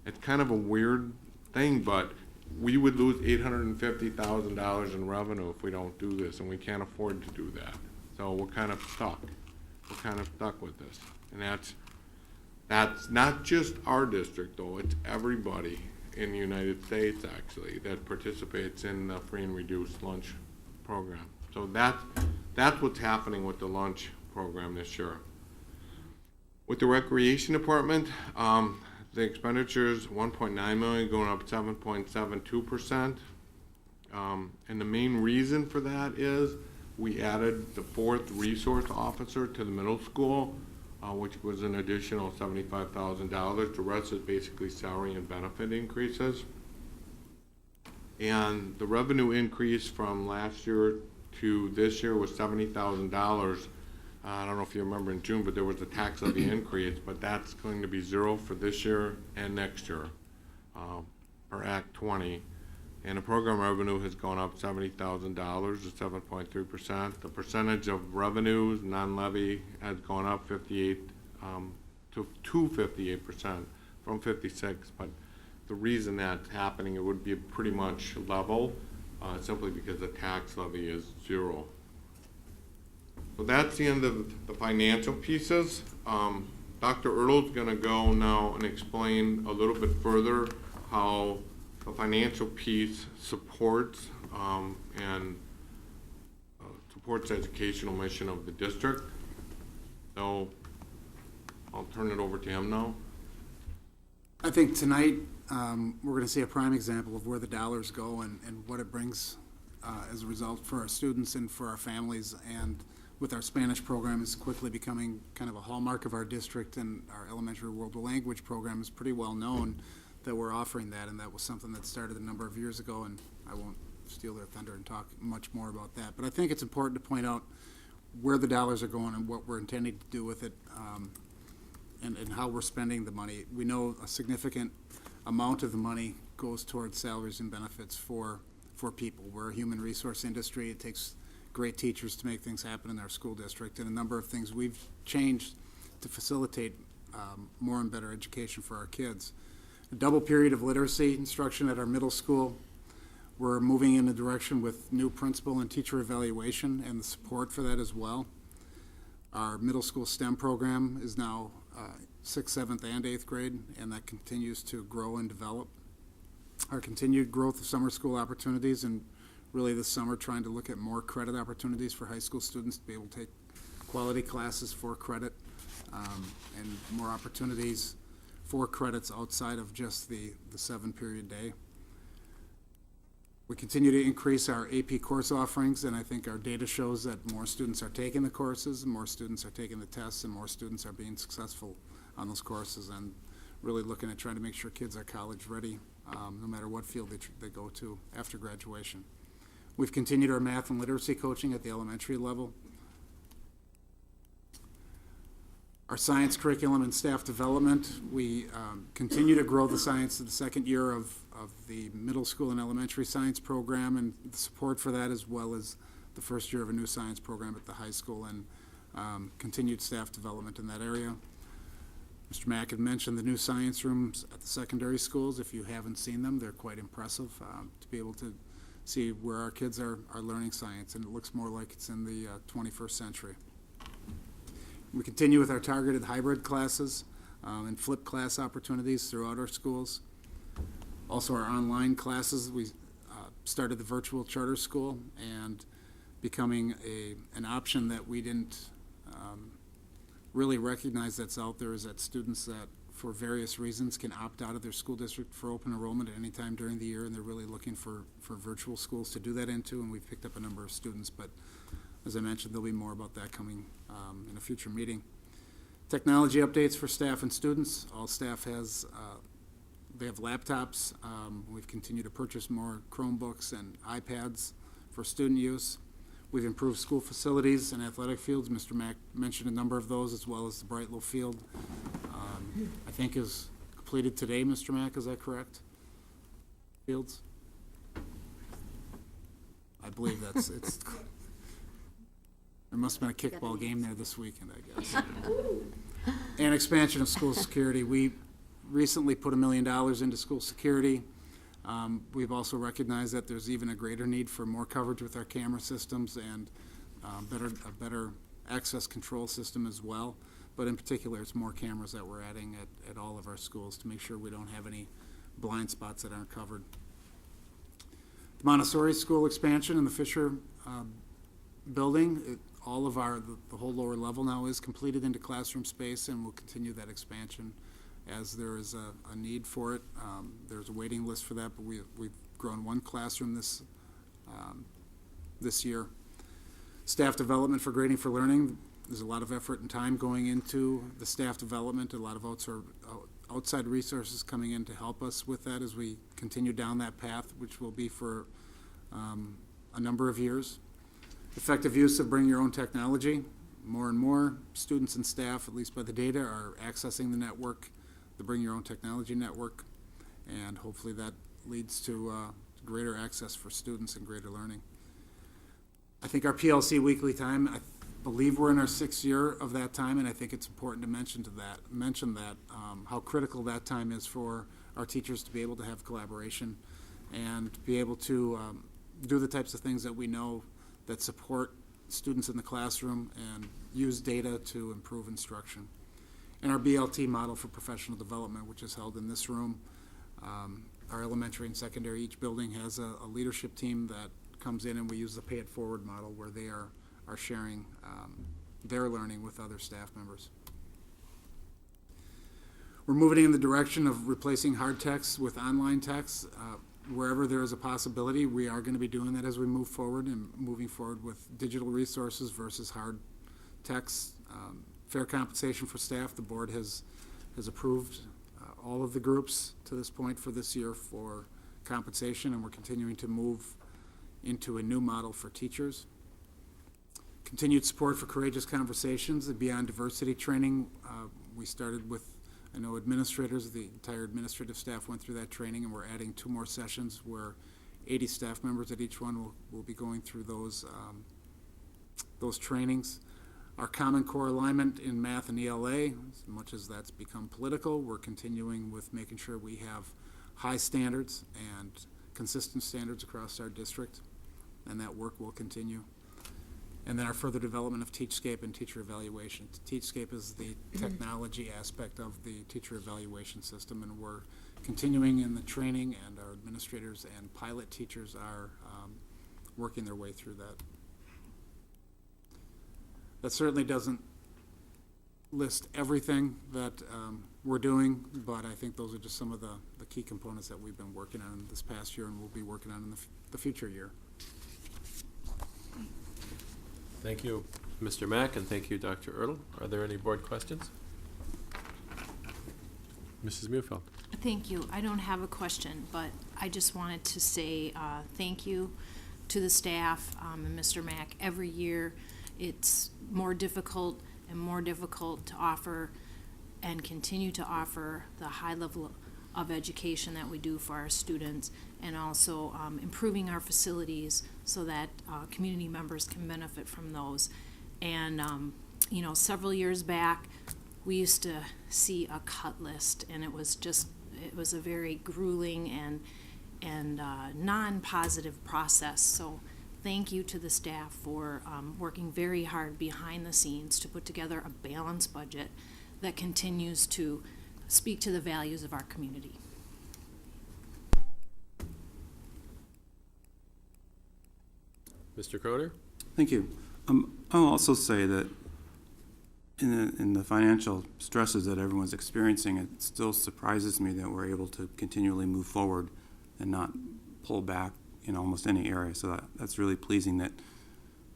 It's kind of a weird thing, but we would lose $850,000 in revenue if we don't do this, and we can't afford to do that. So we're kind of stuck. We're kind of stuck with this. And that's not just our district, though. It's everybody in the United States, actually, that participates in the free and reduced lunch program. So that's what's happening with the lunch program this year. With the recreation department, the expenditures, $1.9 million, going up 7.72%. And the main reason for that is we added the 4th resource officer to the middle school, which was an additional $75,000. The rest is basically salary and benefit increases. And the revenue increase from last year to this year was $70,000. I don't know if you remember in June, but there was a tax levy increase, but that's going to be zero for this year and next year, per Act 20. And the program revenue has gone up $70,000 to 7.3%. The percentage of revenues, non-levy, has gone up 58% to 58% from 56%. But the reason that's happening, it would be pretty much level, simply because the tax levy is zero. So that's the end of the financial pieces. Dr. Ertl's going to go now and explain a little bit further how the financial piece supports supports the educational mission of the district. So I'll turn it over to him now. I think tonight, we're gonna see a prime example of where the dollars go and what it brings as a result for our students and for our families. And with our Spanish program is quickly becoming kind of a hallmark of our district, and our elementary world language program is pretty well known that we're offering that, and that was something that started a number of years ago, and I won't steal their thunder and talk much more about that. But I think it's important to point out where the dollars are going and what we're intending to do with it, and how we're spending the money. We know a significant amount of the money goes towards salaries and benefits for people. We're a human resource industry. It takes great teachers to make things happen in our school district, and a number of things we've changed to facilitate more and better education for our kids. A double period of literacy instruction at our middle school. We're moving in a direction with new principal and teacher evaluation and the support for that as well. Our middle school STEM program is now 6th, 7th, and 8th grade, and that continues to grow and develop. Our continued growth of summer school opportunities, and really this summer trying to look at more credit opportunities for high school students to be able to take quality classes for credit, and more opportunities for credits outside of just the 7-period day. We continue to increase our AP course offerings, and I think our data shows that more students are taking the courses, more students are taking the tests, and more students are being successful on those courses, and really looking at trying to make sure kids are college ready, no matter what field they go to after graduation. We've continued our math and literacy coaching at the elementary level. Our science curriculum and staff development, we continue to grow the science in the second year of the middle school and elementary science program, and the support for that, as well as the first year of a new science program at the high school, and continued staff development in that area. Mr. Mack had mentioned the new science rooms at the secondary schools. If you haven't seen them, they're quite impressive to be able to see where our kids are learning science, and it looks more like it's in the 21st century. We continue with our targeted hybrid classes and flipped class opportunities throughout our schools. Also, our online classes, we started the virtual charter school, and becoming an option that we didn't really recognize that's out there is that students that, for various reasons, can opt out of their school district for open enrollment at any time during the year, and they're really looking for virtual schools to do that into, and we've picked up a number of students, but as I mentioned, there'll be more about that coming in a future meeting. Technology updates for staff and students. All staff they have laptops. We've continued to purchase more Chromebooks and iPads for student use. We've improved school facilities and athletic fields. Mr. Mack mentioned a number of those, as well as the Brightlow Field. I think is completed today, Mr. Mack, is that correct? Fields? I believe it's there must have been a kickball game there this weekend, I guess. And expansion of school security. We recently put $1 million into school security. We've also recognized that there's even a greater need for more coverage with our camera systems, and a better access control system as well. But in particular, it's more cameras that we're adding at all of our schools to make sure we don't have any blind spots that aren't covered. The Montessori school expansion in the Fisher building, all of the whole lower level now is completed into classroom space, and we'll continue that expansion as there is a need for it. There's a waiting list for that, but we've grown one classroom this year. Staff development for Grading for Learning. There's a lot of effort and time going into the staff development, a lot of outside resources coming in to help us with that as we continue down that path, which will be for a number of years. Effective use of bring your own technology. More and more students and staff, at least by the data, are accessing the network, the Bring Your Own Technology network, and hopefully that leads to greater access for students and greater learning. I think our PLC weekly time, I believe we're in our 6th year of that time, and I think it's important to mention that how critical that time is for our teachers to be able to have collaboration and be able to do the types of things that we know that support students in the classroom and use data to improve instruction. And our BLT model for professional development, which is held in this room. Our elementary and secondary, each building has a leadership team that comes in, and we use the pay it forward model where they are sharing their learning with other staff members. We're moving in the direction of replacing hard text with online text. Wherever there is a possibility, we are going to be doing that as we move forward, and moving forward with digital resources versus hard text. Fair compensation for staff. The board has approved all of the groups to this point for this year for compensation, and we're continuing to move into a new model for teachers. Continued support for courageous conversations and beyond diversity training. We started with, I know administrators, the entire administrative staff went through that training, and we're adding 2 more sessions where 80 staff members at each one will be going through those trainings. Our Common Core alignment in math and ELA, as much as that's become political, we're continuing with making sure we have high standards and consistent standards across our district, and that work will continue. And then our further development of Teachscape and teacher evaluation. Teachscape is the technology aspect of the teacher evaluation system, and we're continuing in the training, and our administrators and pilot teachers are working their way through that. That certainly doesn't list everything that we're doing, but I think those are just some of the key components that we've been working on this past year and we'll be working on in the future year. Thank you, Mr. Mack, and thank you, Dr. Ertl. Are there any board questions? Mrs. Muehlfeld. Thank you. I don't have a question, but I just wanted to say thank you to the staff and Mr. Mack. Every year, it's more difficult to offer and continue to offer the high level of education that we do for our students, and also improving our facilities so that community members can benefit from those. And you know, several years back, we used to see a cut list, and it was a very grueling and non-positive process. So thank you to the staff for working very hard behind the scenes to put together a balanced budget that continues to speak to the values of our community. Mr. Croner? Thank you. I'll also say that in the financial stresses that everyone's experiencing, it still surprises me that we're able to continually move forward and not pull back in almost any area. So that's really pleasing that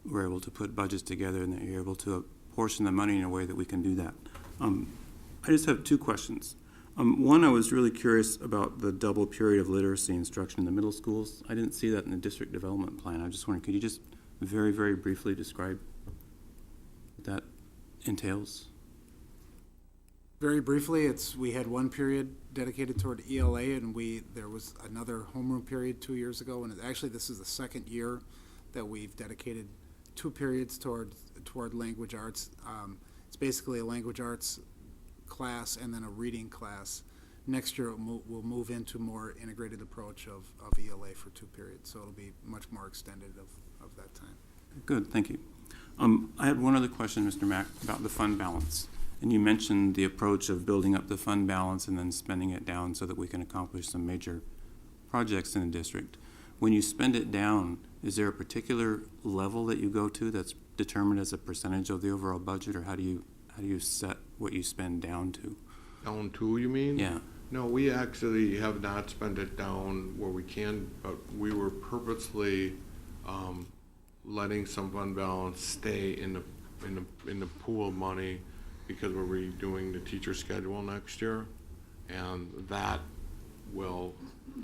we're able to put budgets together and that you're able to portion the money in a way that we can do that. I just have two questions. One, I was really curious about the double period of literacy instruction in the middle schools. I didn't see that in the district development plan. I just wondering, could you just very, very briefly describe what that entails? Very briefly, we had one period dedicated toward ELA, and there was another homeroom period 2 years ago, and actually this is the second year that we've dedicated 2 periods toward language arts. It's basically a language arts class and then a reading class. Next year we'll move into a more integrated approach of ELA for 2 periods, so it'll be much more extended of that time. Good, thank you. I had one other question, Mr. Mack, about the fund balance. And you mentioned the approach of building up the fund balance and then spending it down so that we can accomplish some major projects in the district. When you spend it down, is there a particular level that you go to that's determined as a percentage of the overall budget, or how do you set what you spend down to? Down to, you mean? Yeah. No, we actually have not spent it down where we can, but we were purposely letting some fund balance stay in the pool of money because we're redoing the teacher schedule next year, and that will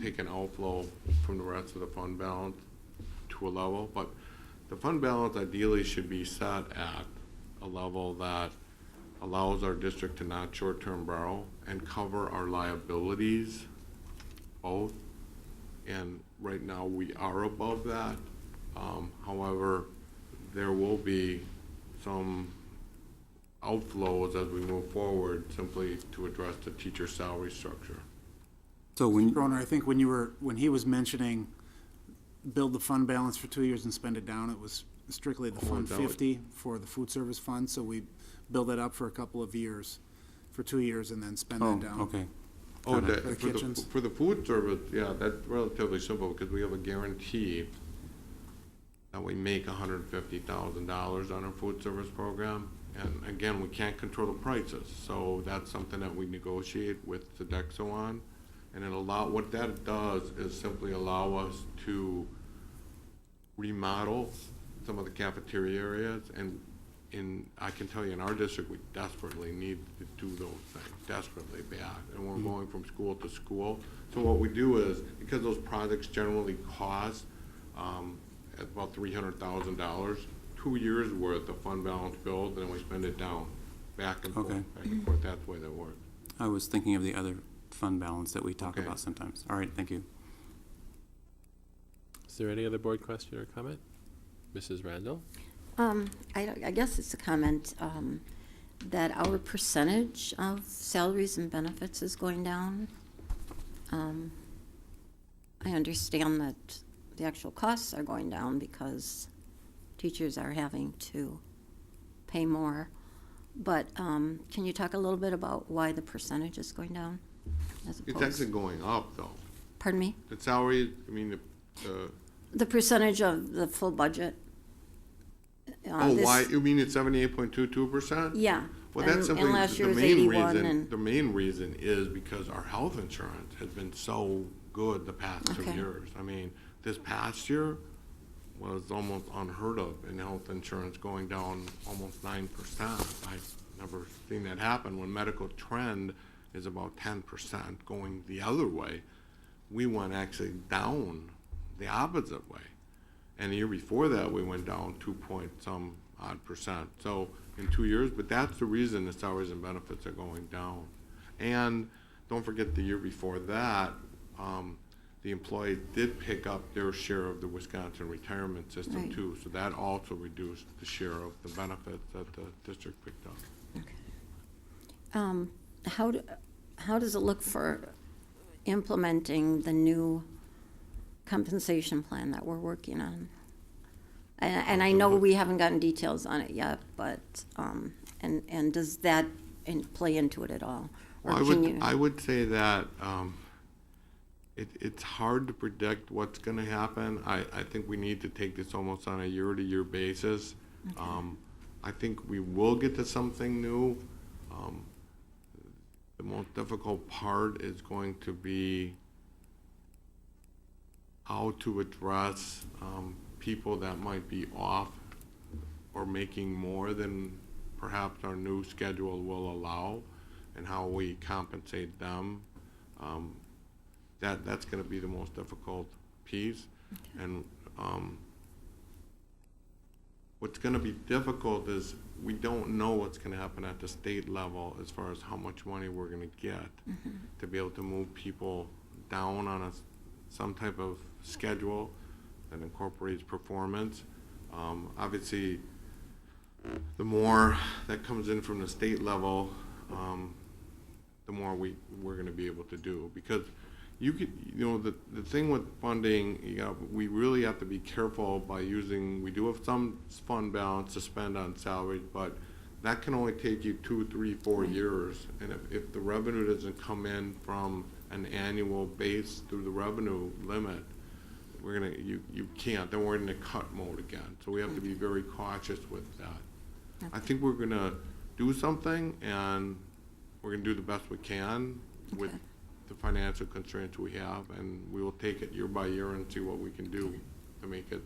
take an outflow from the rest of the fund balance to a level. But the fund balance ideally should be set at a level that allows our district to not short-term borrow and cover our liabilities both. And right now we are above that. However, there will be some outflows as we move forward simply to address the teacher salary structure. So when Broner, I think when he was mentioning build the fund balance for 2 years and spend it down, it was strictly the Fund 50 for the food service fund, so we build it up for a couple of years, for 2 years, and then spend that down. Okay. Oh, Got it. For the kitchens. for the food service, yeah, that's relatively simple because we have a guarantee that we make $150,000 on our food service program. And again, we can't control the prices, so that's something that we negotiate with Sodexo on. And what that does is simply allow us to remodel some of the cafeteria areas. And I can tell you, in our district, we desperately need to do those things, desperately bad. And we're going from school to school. So what we do is, because those projects generally cost about $300,000, 2 years worth of fund balance build, and then we spend it down, back and forth, Okay. back and forth. That's the way that works. I was thinking of the other fund balance that we talk Okay. about sometimes. All right, thank you. Is there any other board question or comment? Mrs. Randall? I guess it's a comment that our percentage of salaries and benefits is going down. I understand that the actual costs are going down because teachers are having to pay more. But can you talk a little bit about why the percentage is going down? As It's opposed, actually going up, though. pardon me? The salary, I mean, The percentage of the full budget. oh, this- why, you mean it's 78.22%? Yeah. Well, that's And simply, last year the was main 81 reason, and- the main reason is because our health insurance has been so good the past 2 Okay. years. I mean, this past year was almost unheard of in health insurance going down almost 9%. I've never seen that happen when medical trend is about 10% going the other way. We went actually down the opposite way. And the year before that, we went down 2 point some odd percent. So in 2 years, but that's the reason the salaries and benefits are going down. And don't forget the year before that, the employee did pick up their share of the Wisconsin retirement system Right. too. So that also reduced the share of the benefits that the district picked up. How does it look for implementing the new compensation plan that we're working on? And I know we haven't gotten details on it yet, but, and does that play into it at all? Or Well, can you? I would say that it's hard to predict what's going to happen. I think we need to take this almost on a year-to-year basis. I think we will get to something new. The most difficult part is going to be how to address people that might be off or making more than perhaps our new schedule will allow, and how we compensate them. That's going to be the most difficult piece. And what's going to be difficult is we don't know what's going to happen at the state level as far as how much money we're going to get to be able to move people down on some type of schedule that incorporates performance. Obviously, the more that comes in from the state level, the more we're going to be able to do. Because the thing with funding, we really have to be careful by using, we do have some fund balance to spend on salaries, but that can only take you 2, 3, 4 years. And if the revenue doesn't come in from an annual base through the revenue limit, you can't, then we're in the cut mode again. So we have to be very cautious with that. I think we're gonna do something, and we're gonna do the best we can with the financial constraints we have, and we will take it year by year and see what we can do to make it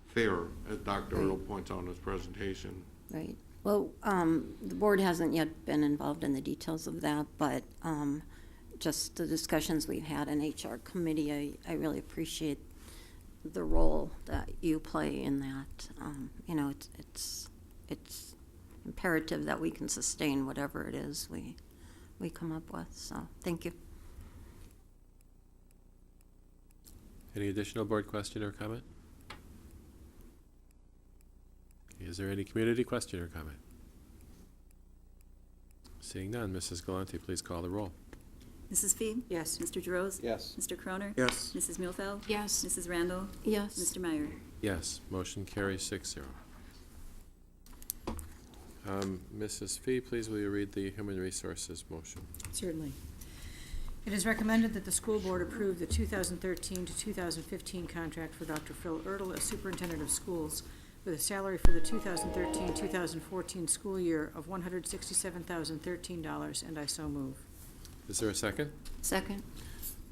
fair, as Dr. Earl points out in his presentation. Right. Well, the board hasn't yet been involved in the details of that, but just the discussions we've had in HR committee, I really appreciate the role that you play in that. It's imperative that we can sustain whatever it is we come up with. So, thank you. Any additional board question or comment? Is there any community question or comment? Seeing none, Mrs. Galante, please call the roll. Mrs. Fee? Yes. Mr. Droz? Yes. Mr. Croner? Yes. Mrs. Muehlfeld? Yes. Mrs. Randall? Yes. Mr. Meyer? Yes, motion carries 6-0. Mrs. Fee, please will you read the Human Resources motion? Certainly. It is recommended that the school board approve the 2013 to 2015 contract for Dr. Phil Ertl as superintendent of schools with a salary for the 2013-2014 school year of $167,013, and I so move. Is there a second? Second.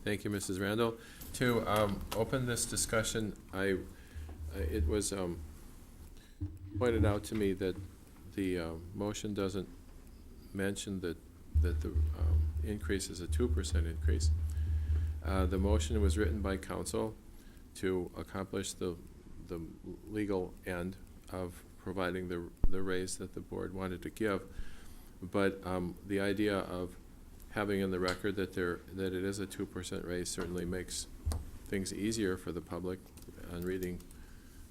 Thank you, Mrs. Randall. To open this discussion, it was pointed out to me that the motion doesn't mention that the increase is a 2% increase. The motion was written by council to accomplish the legal end of providing the raise that the board wanted to give. But the idea of having in the record that it is a 2% raise certainly makes things easier for the public on reading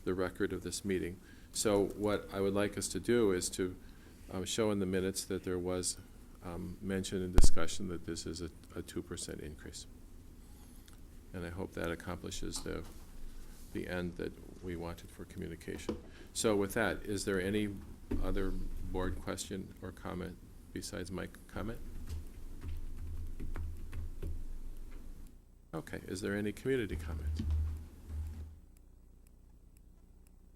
the record of this meeting. So what I would like us to do is to show in the minutes that there was mention and discussion that this is a 2% increase. And I hope that accomplishes the end that we wanted for communication. So with that, is there any other board question or comment besides my comment? Okay, is there any community comment?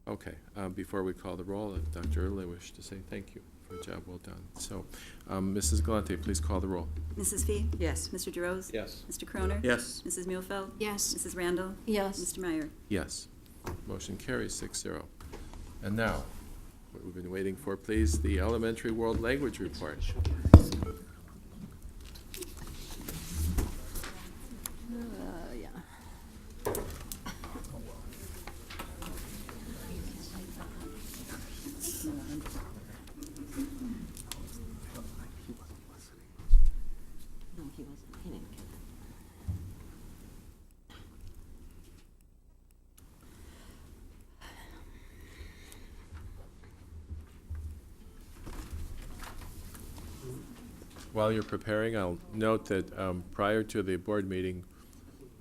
Okay, before we call the roll, Dr. Earle, I wish to say thank you for a job well done. So, Mrs. Galante, please call the roll. Mrs. Fee? Yes. Mr. DeRose? Yes. Mr. Croner? Yes. Mrs. Muehlfeld? Yes. Mrs. Randall? Yes. Mr. Meyer? Yes. Motion carries 6-0. And now, what we've been waiting for, please, the elementary world language report. Yeah. No, he wasn't. He didn't get it. While you're preparing, I'll note that prior to the board meeting,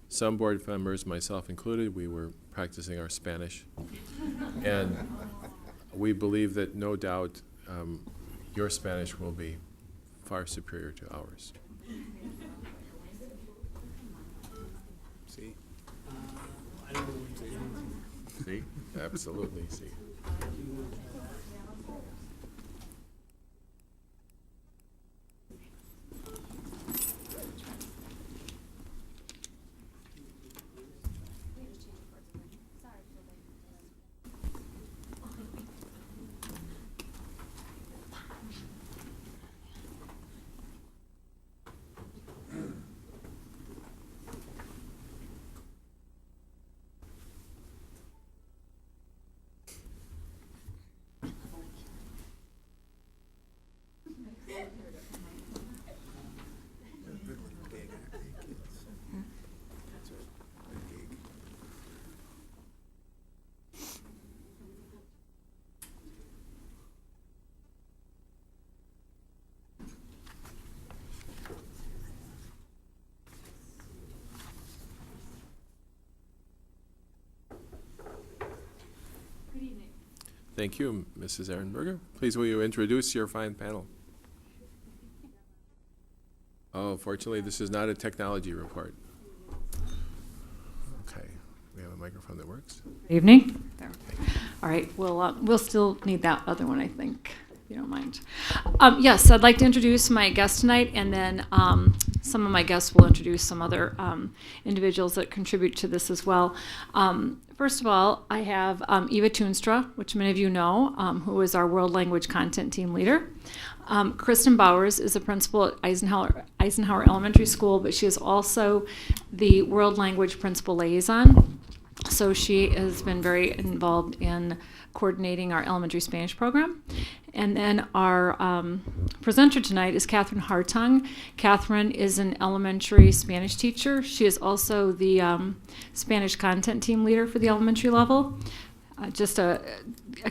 some board members, myself included, we were practicing our Spanish. And we believe that no doubt your Spanish will be far superior to ours. See? See? Absolutely, see. Thank you, Mrs. Ehrenberger. Please, will you introduce your fine panel? Oh, fortunately, this is not a technology report. Okay, we have a microphone that works. Evening. There. All right, we'll still need that other one, I think, if you don't mind. Yes, I'd like to introduce my guest tonight, and then some of my guests will introduce some other individuals that contribute to this as well. First of all, I have Eva Toonstra, which many of you know, who is our World Language Content Team Leader. Kristen Bowers is a principal at Eisenhower Elementary School, but she is also the World Language Principal Liaison. So she has been very involved in coordinating our elementary Spanish program. And then our presenter tonight is Catherine Hartung. Catherine is an elementary Spanish teacher. She is also the Spanish content team leader for the elementary level. Just a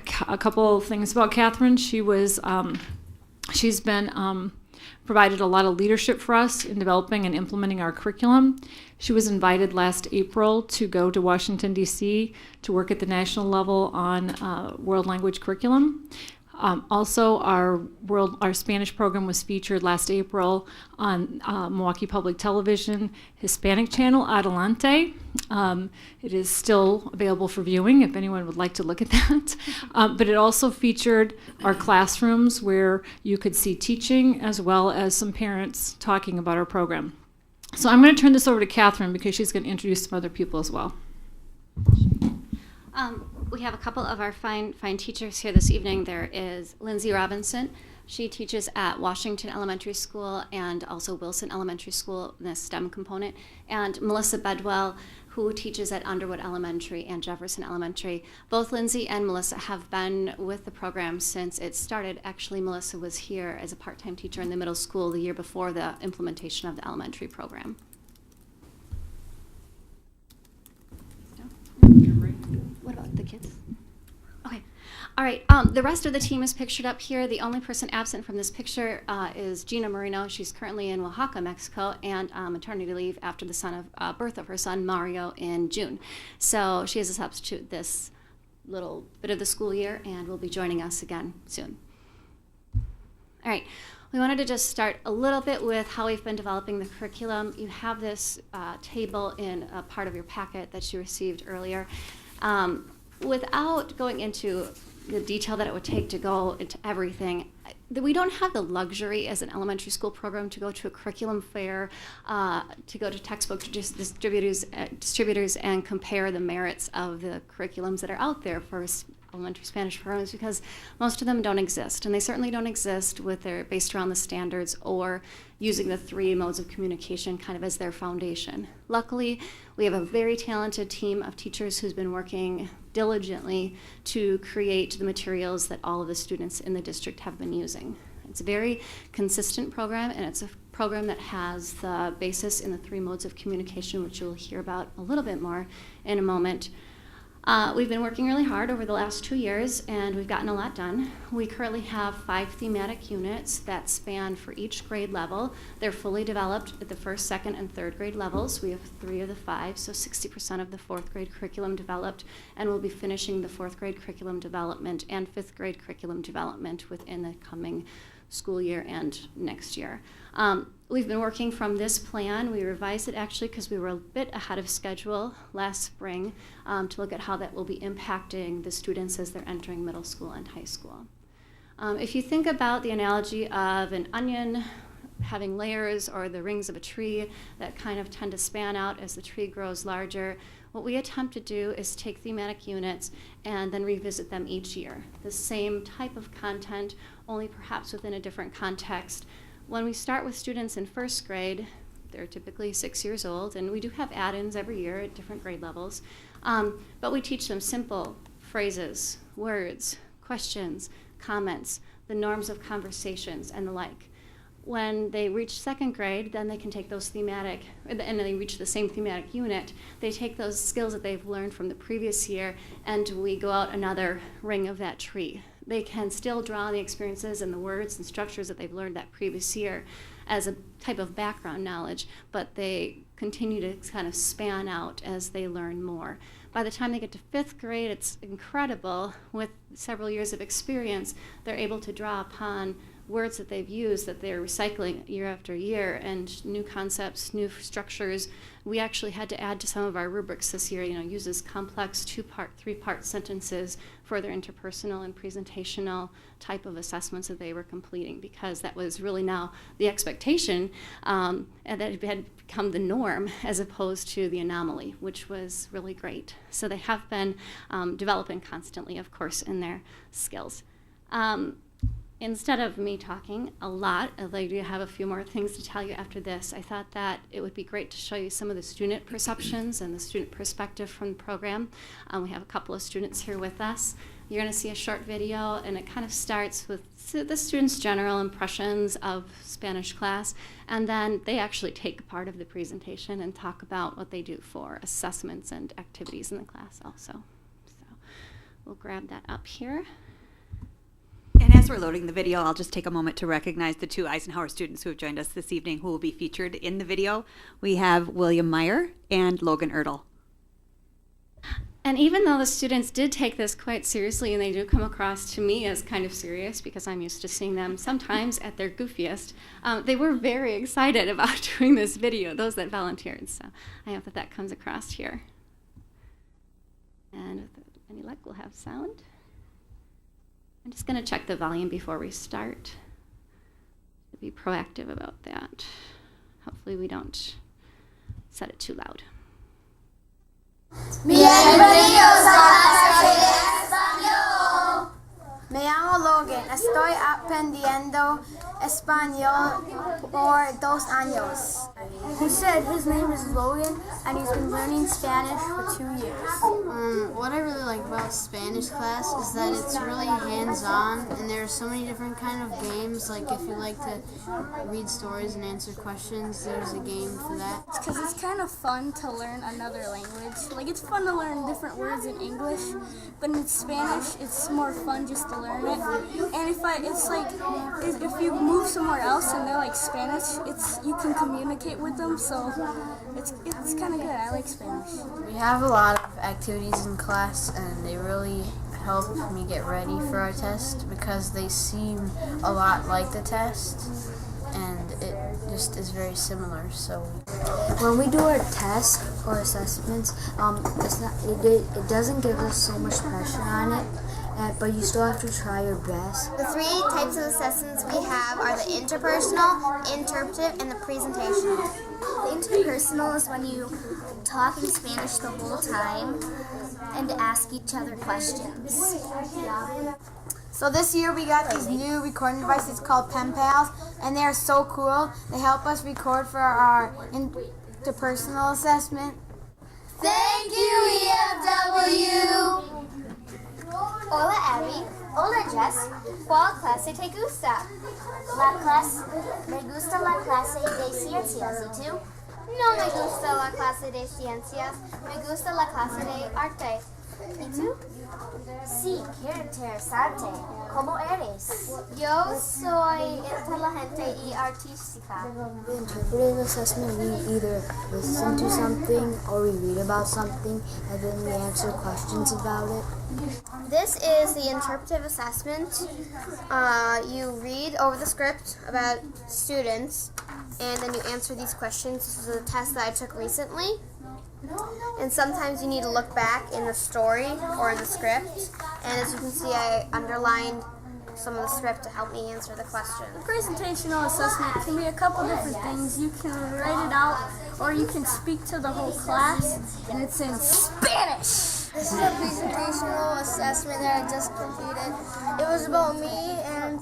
couple of things about Catherine. She's been provided a lot of leadership for us in developing and implementing our curriculum. She was invited last April to go to Washington, D.C. to work at the national level on world language curriculum. Also, our Spanish program was featured last April on Milwaukee Public Television Hispanic channel, Adelante. It is still available for viewing if anyone would like to look at that. But it also featured our classrooms where you could see teaching as well as some parents talking about our program. So I'm going to turn this over to Catherine because she's going to introduce some other people as well. We have a couple of our fine teachers here this evening. There is Lindsay Robinson. She teaches at Washington Elementary School and also Wilson Elementary School in the STEM component. And Melissa Bedwell, who teaches at Underwood Elementary and Jefferson Elementary. Both Lindsay and Melissa have been with the program since it started. Actually, Melissa was here as a part-time teacher in the middle school the year before the implementation of the elementary program. What about the kids? Okay. All right. The rest of the team is pictured up here. The only person absent from this picture is Gina Marino. She's currently in Oaxaca, Mexico, and maternity leave after the birth of her son, Mario, in June. So she is a substitute this little bit of the school year and will be joining us again soon. All right, we wanted to just start a little bit with how we've been developing the curriculum. You have this table in a part of your packet that you received earlier. Without going into the detail that it would take to go into everything, we don't have the luxury as an elementary school program to go to a curriculum fair, to go to textbook distributors and compare the merits of the curriculums that are out there for elementary Spanish programs, because most of them don't exist, and they certainly don't exist based around the standards or using the 3 modes of communication kind of as their foundation. Luckily, we have a very talented team of teachers who's been working diligently to create the materials that all of the students in the district have been using. It's a very consistent program, and it's a program that has the basis in the 3 modes of communication, which you'll hear about a little bit more in a moment. We've been working really hard over the last 2 years, and we've gotten a lot done. We currently have 5 thematic units that span for each grade level. They're fully developed at the 1st, 2nd, and 3rd grade levels. We have 3 of the 5, so 60% of the 4th grade curriculum developed, and we'll be finishing the 4th grade curriculum development and 5th grade curriculum development within the coming school year and next year. We've been working from this plan. We revised it actually because we were a bit ahead of schedule last spring to look at how that will be impacting the students as they're entering middle school and high school. If you think about the analogy of an onion having layers, or the rings of a tree that kind of tend to span out as the tree grows larger, what we attempt to do is take thematic units and then revisit them each year. The same type of content, only perhaps within a different context. When we start with students in 1st grade, they're typically 6 years old, and we do have add-ins every year at different grade levels. But we teach them simple phrases, words, questions, comments, the norms of conversations, and the like. When they reach 2nd grade, then they can take those thematic, and they reach the same thematic unit, they take those skills that they've learned from the previous year, and we go out another ring of that tree. They can still draw on the experiences and the words and structures that they've learned that previous year as a type of background knowledge, but they continue to kind of span out as they learn more. By the time they get to 5th grade, it's incredible. With several years of experience, they're able to draw upon words that they've used that they're recycling year after year, and new concepts, new structures. We actually had to add to some of our rubrics this year, uses complex 2-part, 3-part sentences for their interpersonal and presentational type of assessments that they were completing, because that was really now the expectation, and that it had become the norm as opposed to the anomaly, which was really great. So they have been developing constantly, of course, in their skills. Instead of me talking a lot, I'd like to have a few more things to tell you after this. I thought that it would be great to show you some of the student perceptions and the student perspective from the program. We have a couple of students here with us. You're going to see a short video, and it kind of starts with the students' general impressions of Spanish class, and then they actually take part of the presentation and talk about what they do for assessments and activities in the class also. So we'll grab that up here. And as we're loading the video, I'll just take a moment to recognize the 2 Eisenhower students who have joined us this evening who will be featured in the video. We have William Meyer and Logan Ertl. And even though the students did take this quite seriously, and they do come across to me as kind of serious because I'm used to seeing them sometimes at their goofiest, they were very excited about doing this video, those that volunteered. So I hope that that comes across here. And with any luck, we'll have sound. I'm just going to check the volume before we start. Be proactive about that. Hopefully we don't set it too loud. Bienvenidos a la clase de español. Me llamo Logan. Estoy aprendiendo español por 2 años. He said his name is Logan and he's been learning Spanish for 2 years. What I really like about Spanish class is that it's really hands-on, and there are so many different kind of games. Like if you like to read stories and answer questions, there's a game for that. It's because it's kind of fun to learn another language. Like it's fun to learn different words in English, but in Spanish it's more fun just to learn it. And if you move somewhere else and they're like Spanish, you can communicate with them. So it's kind of good. I like Spanish. We have a lot of activities in class, and they really help me get ready for our test because they seem a lot like the test, and it just is very similar. So when we do our tests or assessments, it doesn't give us so much pressure on it, but you still have to try your best. The three types of assessments we have are the interpersonal, interpretive, and the presentational. The interpersonal is when you talk in Spanish the whole time and ask each other questions. So this year we got these new recording devices called pen pals, and they are so cool. They help us record for our interpersonal assessment. Thank you, EFW! Hola Abby. Hola Jess. ¿Cuál clase te gusta? Me gusta la clase de ciencias. ¿Y tú? No me gusta la clase de ciencias. Me gusta la clase de arte. ¿Y tú? Sí, qué interesante. ¿Cómo eres? Yo soy inteligente y artística. The interpretive assessment, we either listen to something or we read about something, and then we answer questions about it. This is the interpretive assessment. You read over the script about students, and then you answer these questions. This is a test that I took recently. And sometimes you need to look back in the story or in the script. And as you can see, I underlined some of the script to help me answer the question. The presentational assessment can be a couple different things. You can write it out, or you can speak to the whole class, and it's in Spanish. This is a presentational assessment that I just completed. It was about me and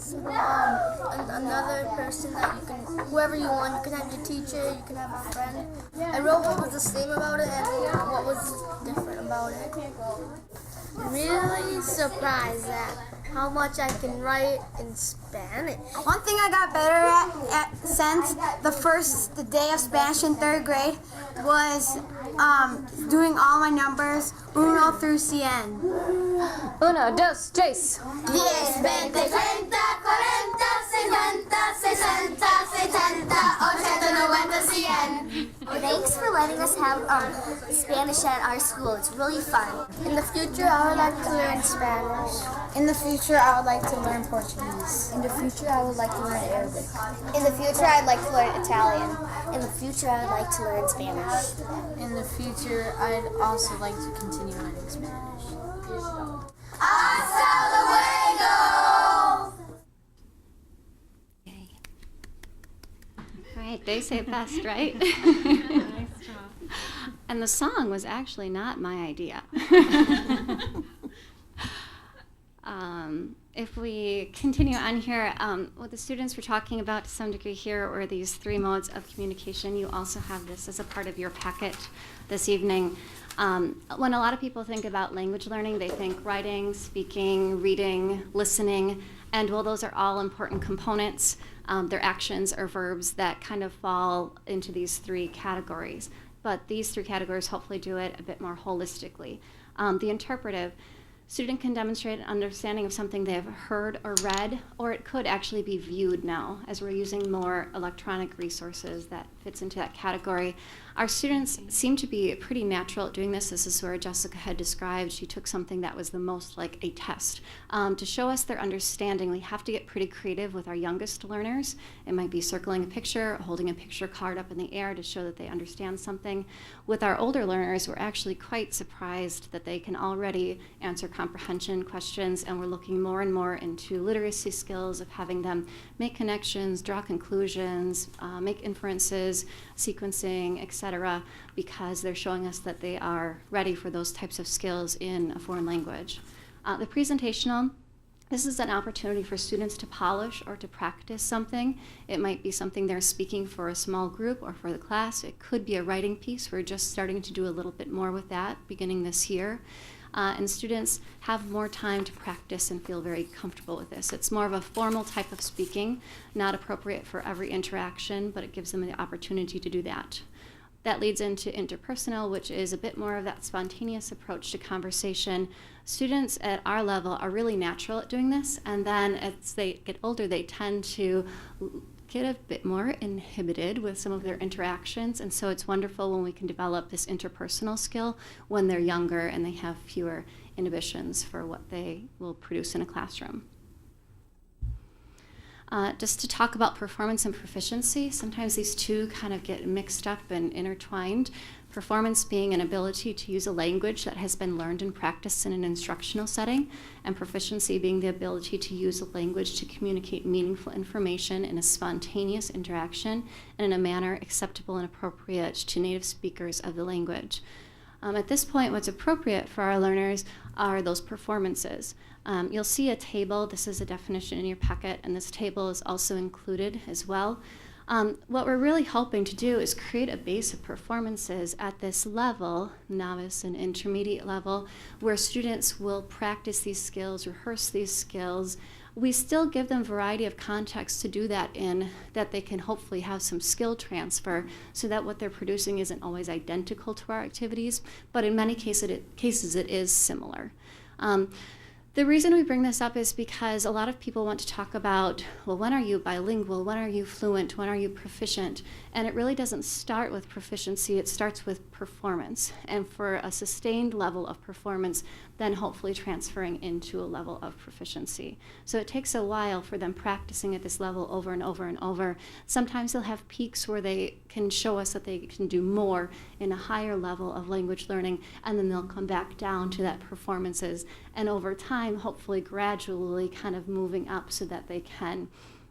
another person that you can, whoever you want. You can have your teacher, you can have a friend. I wrote what was the same about it and what was different about it. Really surprised at how much I can write in Spanish. One thing I got better at since the day of Spanish in 3rd grade was doing all my numbers, 1 through 100. 1, 2, 3. 10, 20, 30, 40, 50, 60, 70, 80, 90, 100. Thanks for letting us have Spanish at our school. It's really fun. In the future, I would like to learn Spanish. In the future, I would like to learn Portuguese. In the future, I would like to learn Arabic. In the future, I'd like to learn Italian. In the future, I would like to learn Spanish. In the future, I'd also like to continue learning Spanish. Hasta luego! Right, they say it best, right? And the song was actually not my idea. If we continue on here, what the students were talking about to some degree here were these 3 modes of communication. You also have this as a part of your packet this evening. When a lot of people think about language learning, they think writing, speaking, reading, listening, and while those are all important components, they're actions or verbs that kind of fall into these 3 categories. But these 3 categories hopefully do it a bit more holistically. The interpretive, student can demonstrate an understanding of something they have heard or read, or it could actually be viewed now, as we're using more electronic resources that fits into that category. Our students seem to be pretty natural at doing this. This is where Jessica had described she took something that was the most like a test. To show us their understanding, we have to get pretty creative with our youngest learners. It might be circling a picture, holding a picture card up in the air to show that they understand something. With our older learners, we're actually quite surprised that they can already answer comprehension questions, and we're looking more and more into literacy skills of having them make connections, draw conclusions, make inferences, sequencing, etc., because they're showing us that they are ready for those types of skills in a foreign language. The presentational, this is an opportunity for students to polish or to practice something. It might be something they're speaking for a small group or for the class. It could be a writing piece. We're just starting to do a little bit more with that beginning this year. And students have more time to practice and feel very comfortable with this. It's more of a formal type of speaking, not appropriate for every interaction, but it gives them the opportunity to do that. That leads into interpersonal, which is a bit more of that spontaneous approach to conversation. Students at our level are really natural at doing this, and then as they get older, they tend to get a bit more inhibited with some of their interactions, and so it's wonderful when we can develop this interpersonal skill when they're younger and they have fewer inhibitions for what they will produce in a classroom. Just to talk about performance and proficiency, sometimes these two kind of get mixed up and intertwined. Performance being an ability to use a language that has been learned and practiced in an instructional setting, and proficiency being the ability to use a language to communicate meaningful information in a spontaneous interaction and in a manner acceptable and appropriate to native speakers of the language. At this point, what's appropriate for our learners are those performances. You'll see a table. This is a definition in your packet, and this table is also included as well. What we're really hoping to do is create a base of performances at this level, novice and intermediate level, where students will practice these skills, rehearse these skills. We still give them a variety of contexts to do that in, that they can hopefully have some skill transfer so that what they're producing isn't always identical to our activities, but in many cases it is similar. The reason we bring this up is because a lot of people want to talk about, well, when are you bilingual? When are you fluent? When are you proficient? And it really doesn't start with proficiency, it starts with performance. And for a sustained level of performance, then hopefully transferring into a level of proficiency. So it takes a while for them practicing at this level over and over and over. Sometimes they'll have peaks where they can show us that they can do more in a higher level of language learning, and then they'll come back down to that performances. And over time, hopefully gradually kind of moving up so that they can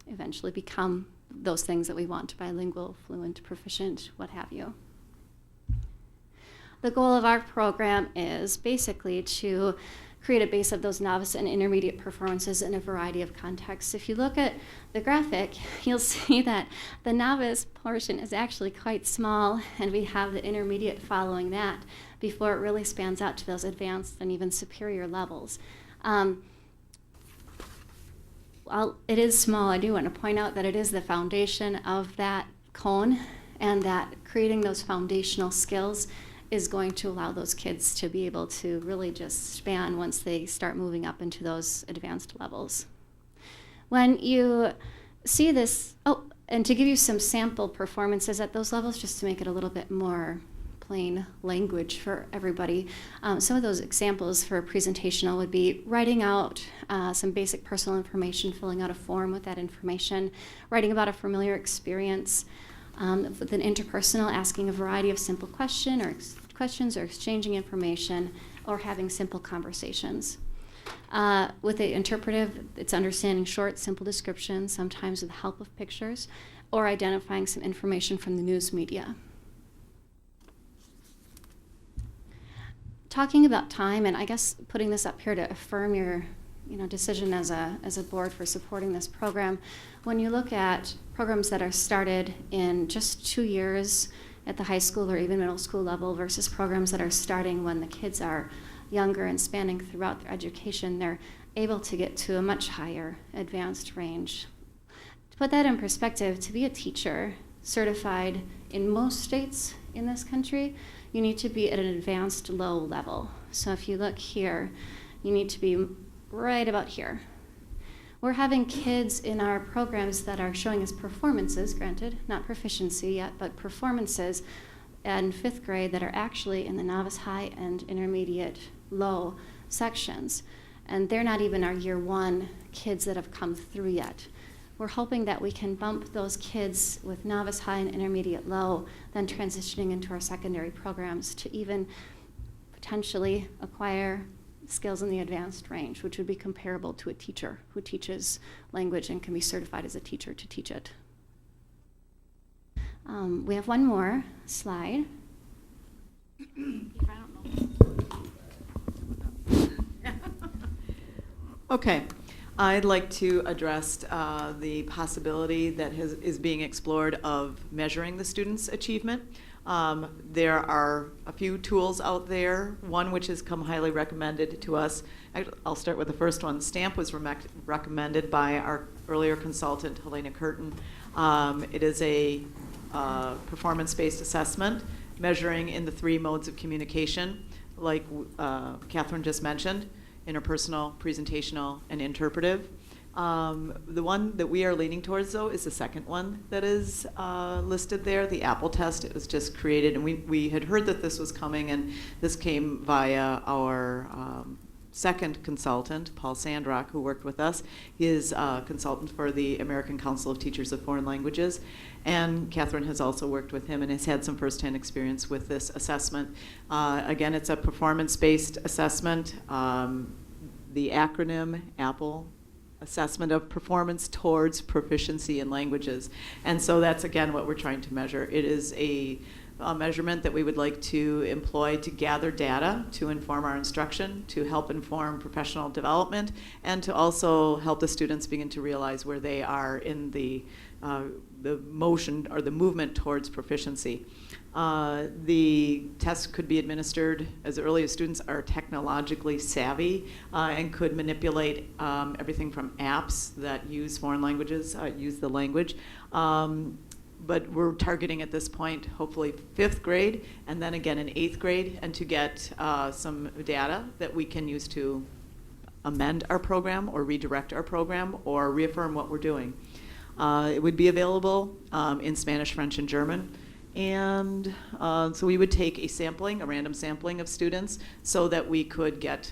eventually become those things that we want: bilingual, fluent, proficient, what have you. The goal of our program is basically to create a base of those novice and intermediate performances in a variety of contexts. If you look at the graphic, you'll see that the novice portion is actually quite small, and we have the intermediate following that before it really spans out to those advanced and even superior levels. While it is small, I do want to point out that it is the foundation of that cone, and that creating those foundational skills is going to allow those kids to be able to really just span once they start moving up into those advanced levels. When you see this, and to give you some sample performances at those levels, just to make it a little bit more plain language for everybody, some of those examples for a presentational would be writing out some basic personal information, filling out a form with that information, writing about a familiar experience, with an interpersonal, asking a variety of simple questions or exchanging information, or having simple conversations. With the interpretive, it's understanding short, simple descriptions, sometimes with the help of pictures, or identifying some information from the news media. Talking about time, and I guess putting this up here to affirm your decision as a board for supporting this program. When you look at programs that are started in just 2 years at the high school or even middle school level versus programs that are starting when the kids are younger and spanning throughout their education, they're able to get to a much higher advanced range. To put that in perspective, to be a teacher certified in most states in this country, you need to be at an advanced low level. So if you look here, you need to be right about here. We're having kids in our programs that are showing us performances, granted, not proficiency yet, but performances in 5th grade that are actually in the novice high and intermediate low sections. And they're not even our year 1 kids that have come through yet. We're hoping that we can bump those kids with novice high and intermediate low, then transitioning into our secondary programs to even potentially acquire skills in the advanced range, which would be comparable to a teacher who teaches language and can be certified as a teacher to teach it. We have one more slide. Okay, I'd like to address the possibility that is being explored of measuring the students' achievement. There are a few tools out there, one which has come highly recommended to us. I'll start with the first one. STAMP was recommended by our earlier consultant, Helena Curtin. It is a performance-based assessment measuring in the 3 modes of communication, like Catherine just mentioned, interpersonal, presentational, and interpretive. The one that we are leaning towards, though, is the second one that is listed there, the Apple test. It was just created, and we had heard that this was coming, and this came via our second consultant, Paul Sandrock, who worked with us. He is a consultant for the American Council of Teachers of Foreign Languages, and Catherine has also worked with him and has had some firsthand experience with this assessment. Again, it's a performance-based assessment. The acronym, Apple, Assessment of Performance Towards Proficiency in Languages. And so that's, again, what we're trying to measure. It is a measurement that we would like to employ to gather data, to inform our instruction, to help inform professional development, and to also help the students begin to realize where they are in the motion or the movement towards proficiency. The test could be administered as early as students are technologically savvy and could manipulate everything from apps that use foreign languages, use the language. But we're targeting at this point, hopefully 5th grade, and then again in 8th grade, and to get some data that we can use to amend our program or redirect our program or reaffirm what we're doing. It would be available in Spanish, French, and German. And so we would take a random sampling of students so that we could get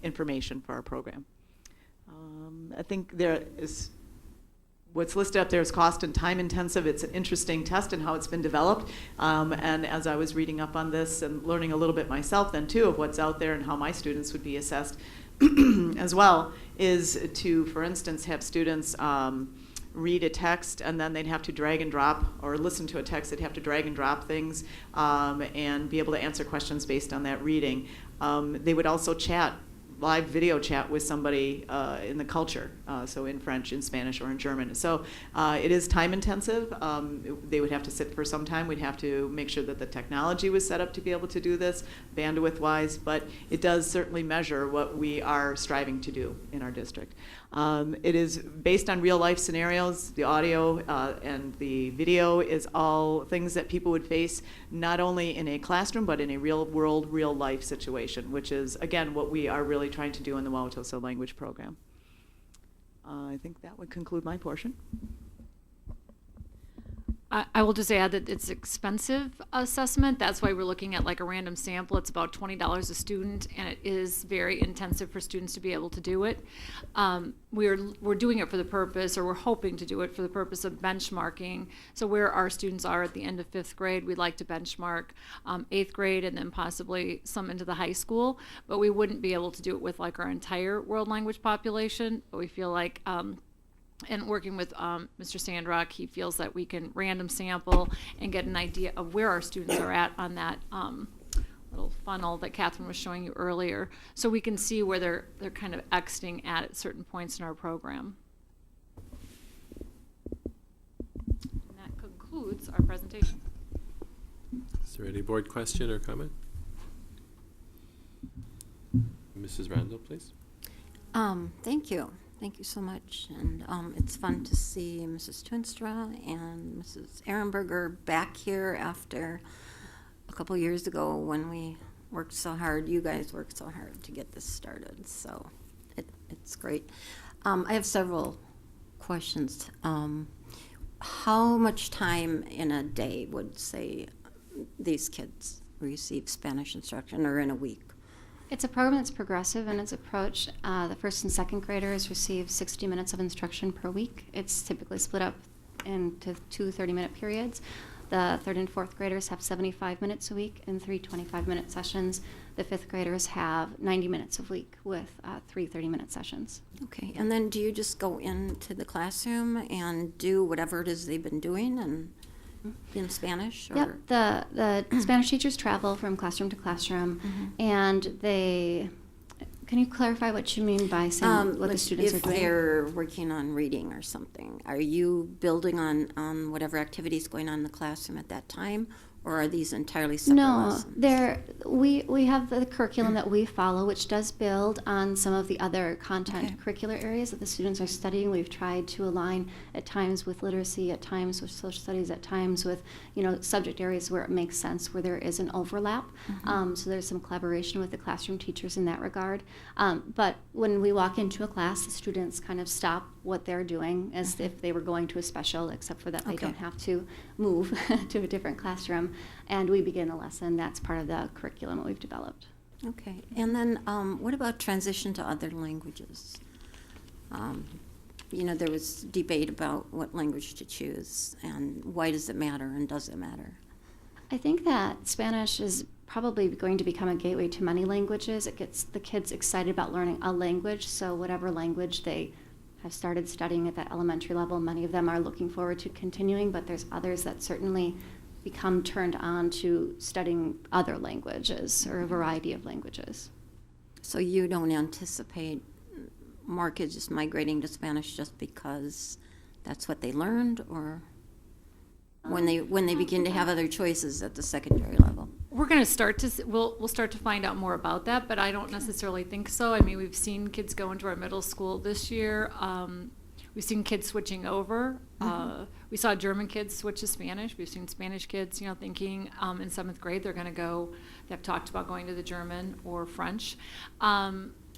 information for our program. I think there is, what's listed up there is cost and time intensive. It's an interesting test and how it's been developed. And as I was reading up on this and learning a little bit myself then too of what's out there and how my students would be assessed as well, is to, for instance, have students read a text and then they'd have to drag and drop, or listen to a text, they'd have to drag and drop things and be able to answer questions based on that reading. They would also live video chat with somebody in the culture, so in French, in Spanish, or in German. So it is time intensive. They would have to sit for some time. We'd have to make sure that the technology was set up to be able to do this, bandwidth wise, but it does certainly measure what we are striving to do in our district. It is based on real life scenarios. The audio and the video is all things that people would face not only in a classroom but in a real world, real life situation, which is again what we are really trying to do in the Wauwatosa language program. I think that would conclude my portion. I will just add that it's expensive assessment. That's why we're looking at like a random sample. It's about $20 a student, and it is very intensive for students to be able to do it. We're doing it for the purpose, or we're hoping to do it for the purpose of benchmarking. So where our students are at the end of 5th grade, we'd like to benchmark 8th grade and then possibly some into the high school. But we wouldn't be able to do it with like our entire world language population. But we feel like and working with Mr. Sandrock, he feels that we can random sample and get an idea of where our students are at on that little funnel that Catherine was showing you earlier, so we can see where they're kind of exiting at certain points in our program. And that concludes our presentation. Is there any board question or comment? Mrs. Randall, please. Thank you. Thank you so much. And it's fun to see Mrs. Twinstra and Mrs. Ehrenberger back here after a couple years ago when we worked so hard. You guys worked so hard to get this started. So it's great. I have several questions. How much time in a day would, say, these kids receive Spanish instruction, or in a week? It's a program that's progressive in its approach. The 1st and 2nd graders receive 60 minutes of instruction per week. It's typically split up into 2 30-minute periods. The 3rd and 4th graders have 75 minutes a week in 3 25-minute sessions. The 5th graders have 90 minutes a week with 3 30-minute sessions. Okay, and then do you just go into the classroom and do whatever it is they've been doing and in Spanish? Or? Yep, the Spanish teachers travel from classroom to classroom, and they, can you clarify what you mean by saying what the students are doing? If they're working on reading or something, are you building on whatever activities going on in the classroom at that time, or are these entirely separate No, lessons? we have the curriculum that we follow, which does build on some of the other content curricular areas that the students are studying. We've tried to align at times with literacy, at times with social studies, at times with, subject areas where it makes sense, where there is an overlap. So there's some collaboration with the classroom teachers in that regard. But when we walk into a class, the students kind of stop what they're doing as if they were going to a special, except for that they don't have to move to a different classroom. And we begin a lesson. That's part of the curriculum that we've developed. Okay, and then what about transition to other languages? There was debate about what language to choose, and why does it matter, and does it matter? I think that Spanish is probably going to become a gateway to many languages. It gets the kids excited about learning a language, so whatever language they have started studying at that elementary level, many of them are looking forward to continuing, but there's others that certainly become turned on to studying other languages or a variety of languages. So you don't anticipate more kids just migrating to Spanish just because that's what they learned, or when they begin to have other choices at the secondary level? We're going to start to, we'll start to find out more about that, but I don't necessarily think so. I mean, we've seen kids go into our middle school this year. We've seen kids switching over. We saw German kids switch to Spanish. We've seen Spanish kids, thinking in 7th grade they're going to go, they've talked about going to the German or French.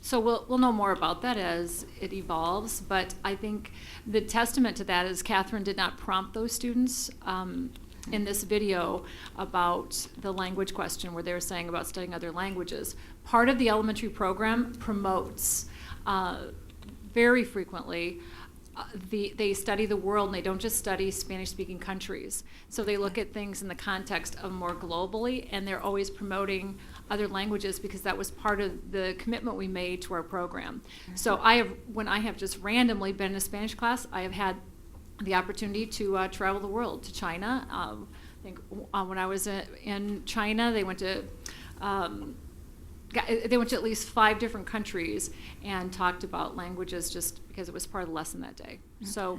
So we'll know more about that as it evolves, but I think the testament to that is Catherine did not prompt those students in this video about the language question where they were saying about studying other languages. Part of the elementary program promotes very frequently they study the world, and they don't just study Spanish-speaking countries. So they look at things in the context of more globally, and they're always promoting other languages because that was part of the commitment we made to our program. So when I have just randomly been in a Spanish class, I have had the opportunity to travel the world, to China. I think when I was in China, they went to at least 5 different countries and talked about languages just because it was part of the lesson that day. So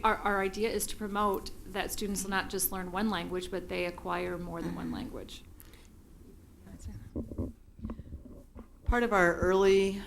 our idea is to promote that students will not just learn one language, but they acquire more than one language. Part of our early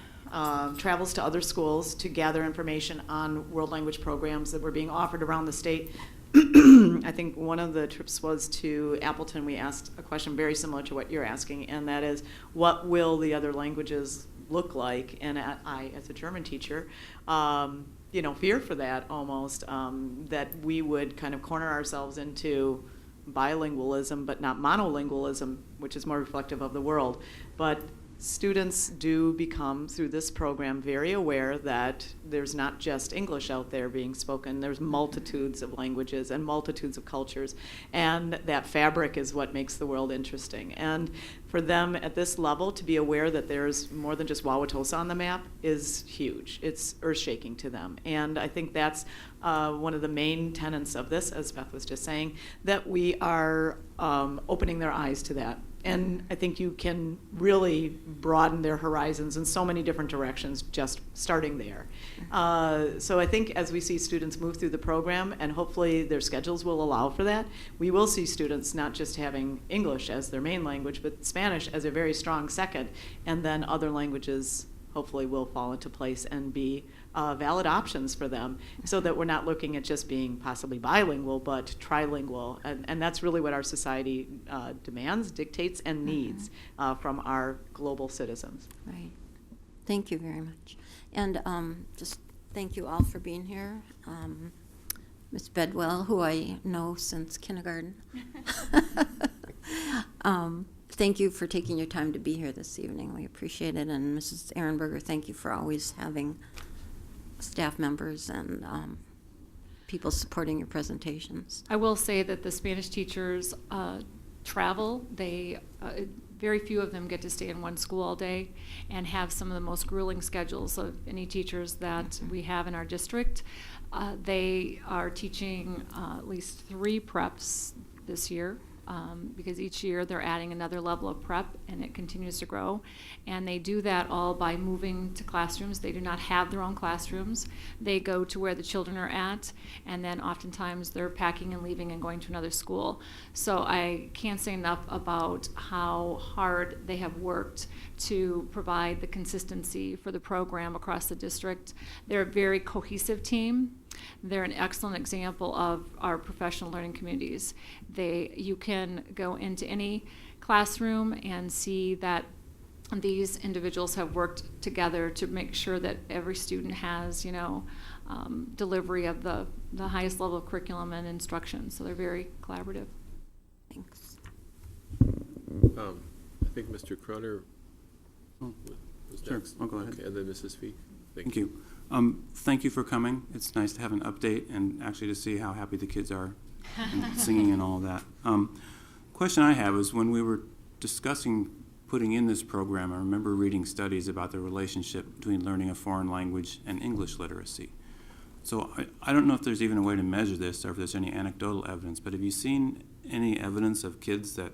travels to other schools to gather information on world language programs that were being offered around the state. I think one of the trips was to Appleton. We asked a question very similar to what you're asking, and that is, what will the other languages look like? And I, as a German teacher, fear for that almost, that we would kind of corner ourselves into bilingualism, but not monolingualism, which is more reflective of the world. But students do become, through this program, very aware that there's not just English out there being spoken. There's multitudes of languages and multitudes of cultures, and that fabric is what makes the world interesting. And for them at this level to be aware that there's more than just Wauwatosa on the map is huge. It's earth-shaking to them. And I think that's one of the main tenets of this, as Beth was just saying, that we are opening their eyes to that. And I think you can really broaden their horizons in so many different directions just starting there. So I think as we see students move through the program, and hopefully their schedules will allow for that, we will see students not just having English as their main language, but Spanish as a very strong second, and then other languages hopefully will fall into place and be valid options for them, so that we're not looking at just being possibly bilingual, but trilingual. And that's really what our society demands, dictates, and needs from our global citizens. Right. Thank you very much. And just thank you all for being here. Ms. Bedwell, who I know since kindergarten. Thank you for taking your time to be here this evening. We appreciate it. And Mrs. Ehrenberger, thank you for always having staff members and people supporting your presentations. I will say that the Spanish teachers travel. They very few of them get to stay in one school all day and have some of the most grueling schedules of any teachers that we have in our district. They are teaching at least 3 preps this year. because each year they're adding another level of prep and it continues to grow. And they do that all by moving to classrooms. They do not have their own classrooms. They go to where the children are at, and then oftentimes they're packing and leaving and going to another school. So I can't say enough about how hard they have worked to provide the consistency for the program across the district. They're a very cohesive team. They're an excellent example of our professional learning communities. You can go into any classroom and see that these individuals have worked together to make sure that every student has, delivery of the highest level of curriculum and instruction. So they're very collaborative. Thanks. I think Mr. Croner was Sure, next. I'll go ahead. Okay, and then Mrs. Fee. Thank you. Thank you for coming. It's nice to have an update and actually to see how happy the kids are and singing and all of that. Question I have is when we were discussing putting in this program, I remember reading studies about the relationship between learning a foreign language and English literacy. So I don't know if there's even a way to measure this or if there's any anecdotal evidence, but have you seen any evidence of kids that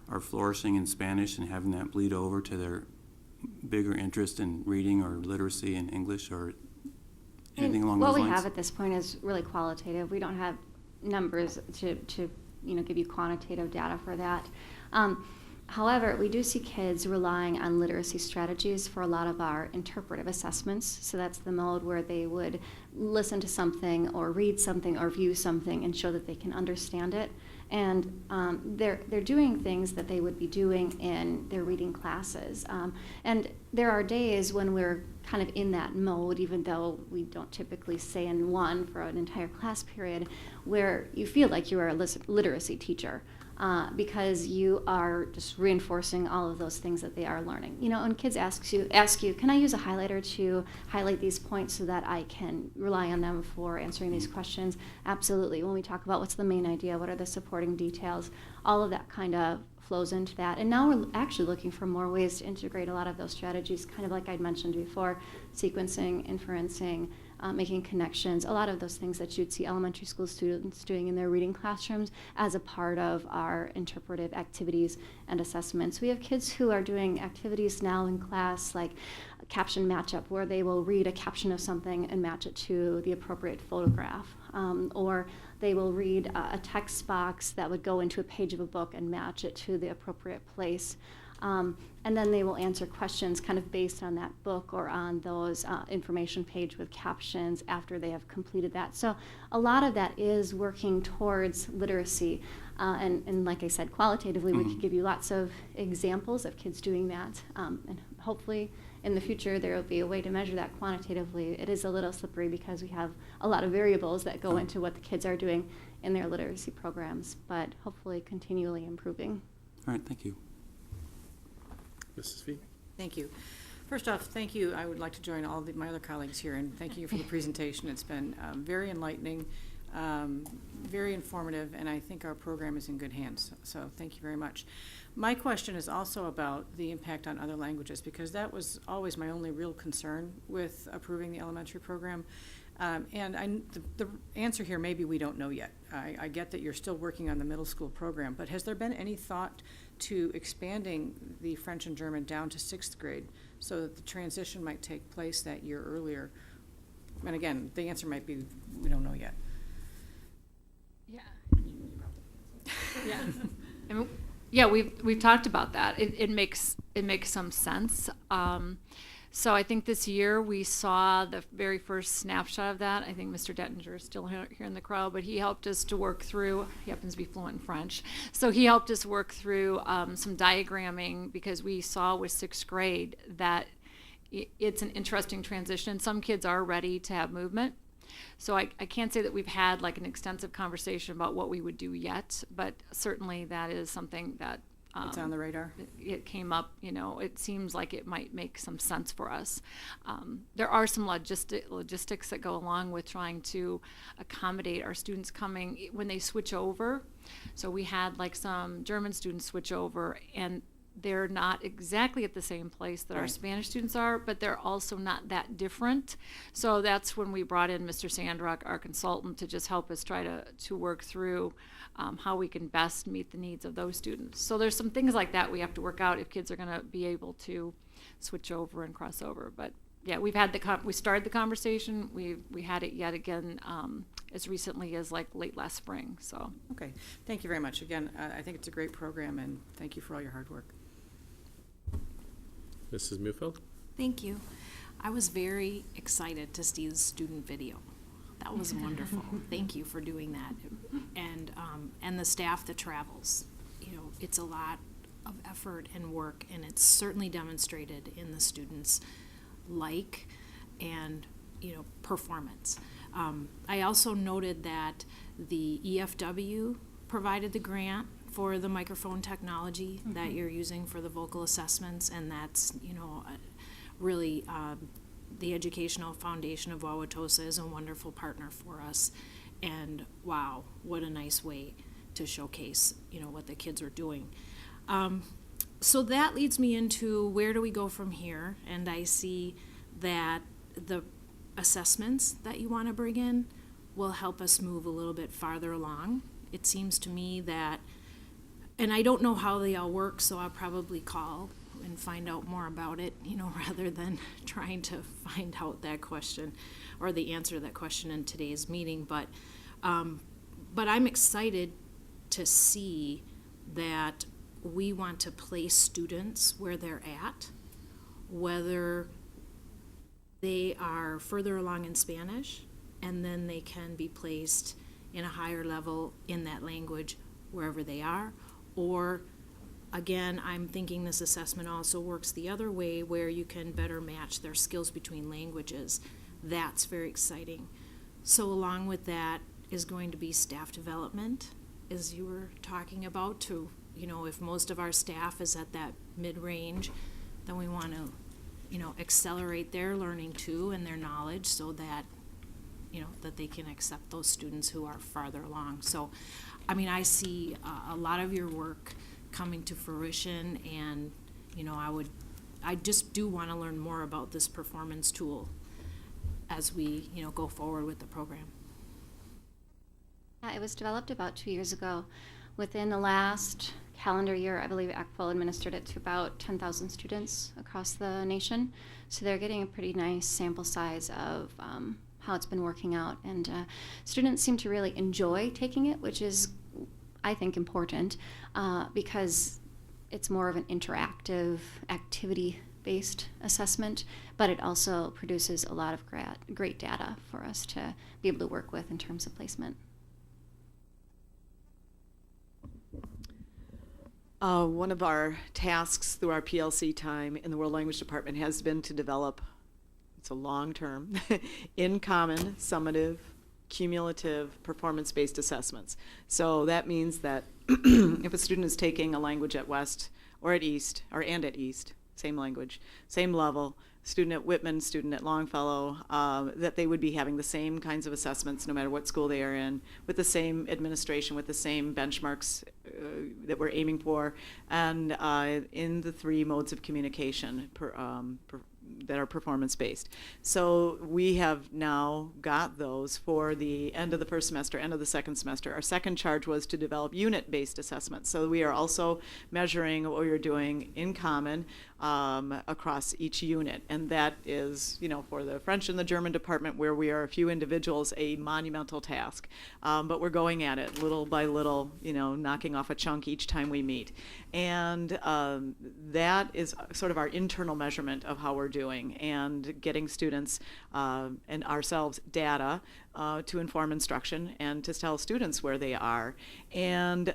are flourishing in Spanish and having that bleed over to their bigger interest in reading or literacy in English or anything along those lines? What we have at this point is really qualitative. We don't have numbers to give you quantitative data for that. However, we do see kids relying on literacy strategies for a lot of our interpretive assessments. So that's the mode where they would listen to something or read something or view something and show that they can understand it. And they're doing things that they would be doing in their reading classes. And there are days when we're kind of in that mode, even though we don't typically say in one for an entire class period, where you feel like you are a literacy teacher. Because you are just reinforcing all of those things that they are learning. When kids ask you, can I use a highlighter to highlight these points so that I can rely on them for answering these questions? Absolutely. When we talk about what's the main idea, what are the supporting details, all of that kind of flows into that. And now we're actually looking for more ways to integrate a lot of those strategies, kind of like I'd mentioned before, sequencing, inferencing, making connections, a lot of those things that you'd see elementary school students doing in their reading classrooms as a part of our interpretive activities and assessments. We have kids who are doing activities now in class like a caption matchup where they will read a caption of something and match it to the appropriate photograph. Or they will read a text box that would go into a page of a book and match it to the appropriate place. And then they will answer questions kind of based on that book or on those information page with captions after they have completed that. So a lot of that is working towards literacy. And like I said, qualitatively, we could give you lots of examples of kids doing that. And hopefully in the future there will be a way to measure that quantitatively. It is a little slippery because we have a lot of variables that go into what the kids are doing in their literacy programs, but hopefully continually improving. All right, thank you. Mrs. Fee? Thank you. First off, thank you. I would like to join all my other colleagues here and thank you for the presentation. It's been very enlightening, very informative, and I think our program is in good hands. So thank you very much. My question is also about the impact on other languages because that was always my only real concern with approving the elementary program. And the answer here, maybe we don't know yet. I get that you're still working on the middle school program, but has there been any thought to expanding the French and German down to 6th grade so that the transition might take place that year earlier? And again, the answer might be we don't know yet. Yeah. Yeah. I mean, yeah, we've talked about that. It makes some sense. So I think this year we saw the very first snapshot of that. I think Mr. Dettinger is still here in the crowd, but he helped us to work through, he happens to be fluent in French, so he helped us work through some diagramming because we saw with 6th grade that it's an interesting transition. Some kids are ready to have movement. So I can't say that we've had like an extensive conversation about what we would do yet, but certainly that is something that it's on the radar. It came up, it seems like it might make some sense for us. There are some logistics that go along with trying to accommodate our students coming when they switch over. So we had like some German students switch over, and they're not exactly at the same place that our Right. Spanish students are, but they're also not that different. So that's when we brought in Mr. Sandrock, our consultant, to just help us try to work through how we can best meet the needs of those students. So there's some things like that we have to work out if kids are going to be able to switch over and cross over. But yeah, we've had we started the conversation. We had it yet again as recently as like late last spring. So Okay, thank you very much. Again, I think it's a great program, and thank you for all your hard work. Mrs. Mufeld? Thank you. I was very excited to see the student video. That was wonderful. Thank you for doing that. And the staff that travels. You know, it's a lot of effort and work, and it's certainly demonstrated in the students' and, you know, performance. I also noted that the EFW provided the grant for the microphone technology that you're using for the vocal assessments, and that's, you know, really the Educational Foundation of Wauwatosa is a wonderful partner for us. And wow, what a nice way to showcase, you know, what the kids are doing. So that leads me into where do we go from here? And I see that the assessments that you want to bring in will help us move a little bit farther along. It seems to me that, and I don't know how they all work, so I'll probably call and find out more about it, you know, rather than trying to find out that question or the answer to that question in today's meeting. But I'm excited to see that we want to place students where they're at, whether they are further along in Spanish, and then they can be placed in a higher level in that language wherever they are. Or, again, I'm thinking this assessment also works the other way, where you can better match their skills between languages. That's very exciting. So along with that is going to be staff development, as you were talking about, to, you know, if most of our staff is at that mid-range, then we want to, you know, accelerate their learning too and their knowledge, so that, you know, that they can accept those students who are farther along. So, I mean, I see a lot of your work coming to fruition, and, you know, I just do want to learn more about this performance tool as we, you know, go forward with the program. Yeah, it was developed about 2 years ago. Within the last calendar year, I believe ACFL administered it to about 10,000 students across the nation. So they're getting a pretty nice sample size of how it's been working out. And students seem to really enjoy taking it, which is, I think, important because it's more of an interactive, activity-based assessment, but it also produces a lot of great data for us to be able to work with in terms of placement. One of our tasks through our PLC time in the World Language Department has been to develop, it's a long term, in common, summative, cumulative, performance-based assessments. So that means that if a student is taking a language at West or at East, and at East, same language, same level, student at Whitman, student at Longfellow, that they would be having the same kinds of assessments no matter what school they are in, with the same administration, with the same benchmarks that we're aiming for, and in the three modes of communication that are performance-based. So we have now got those for the end of the first semester, end of the second semester. Our second charge was to develop unit-based assessments. So we are also measuring what we are doing in common across each unit. And that is, you know, for the French and the German department, where we are a few individuals, a monumental task. But we're going at it little by little, you know, knocking off a chunk each time we meet. And that is sort of our internal measurement of how we're doing, and getting students and ourselves data to inform instruction and to tell students where they are, and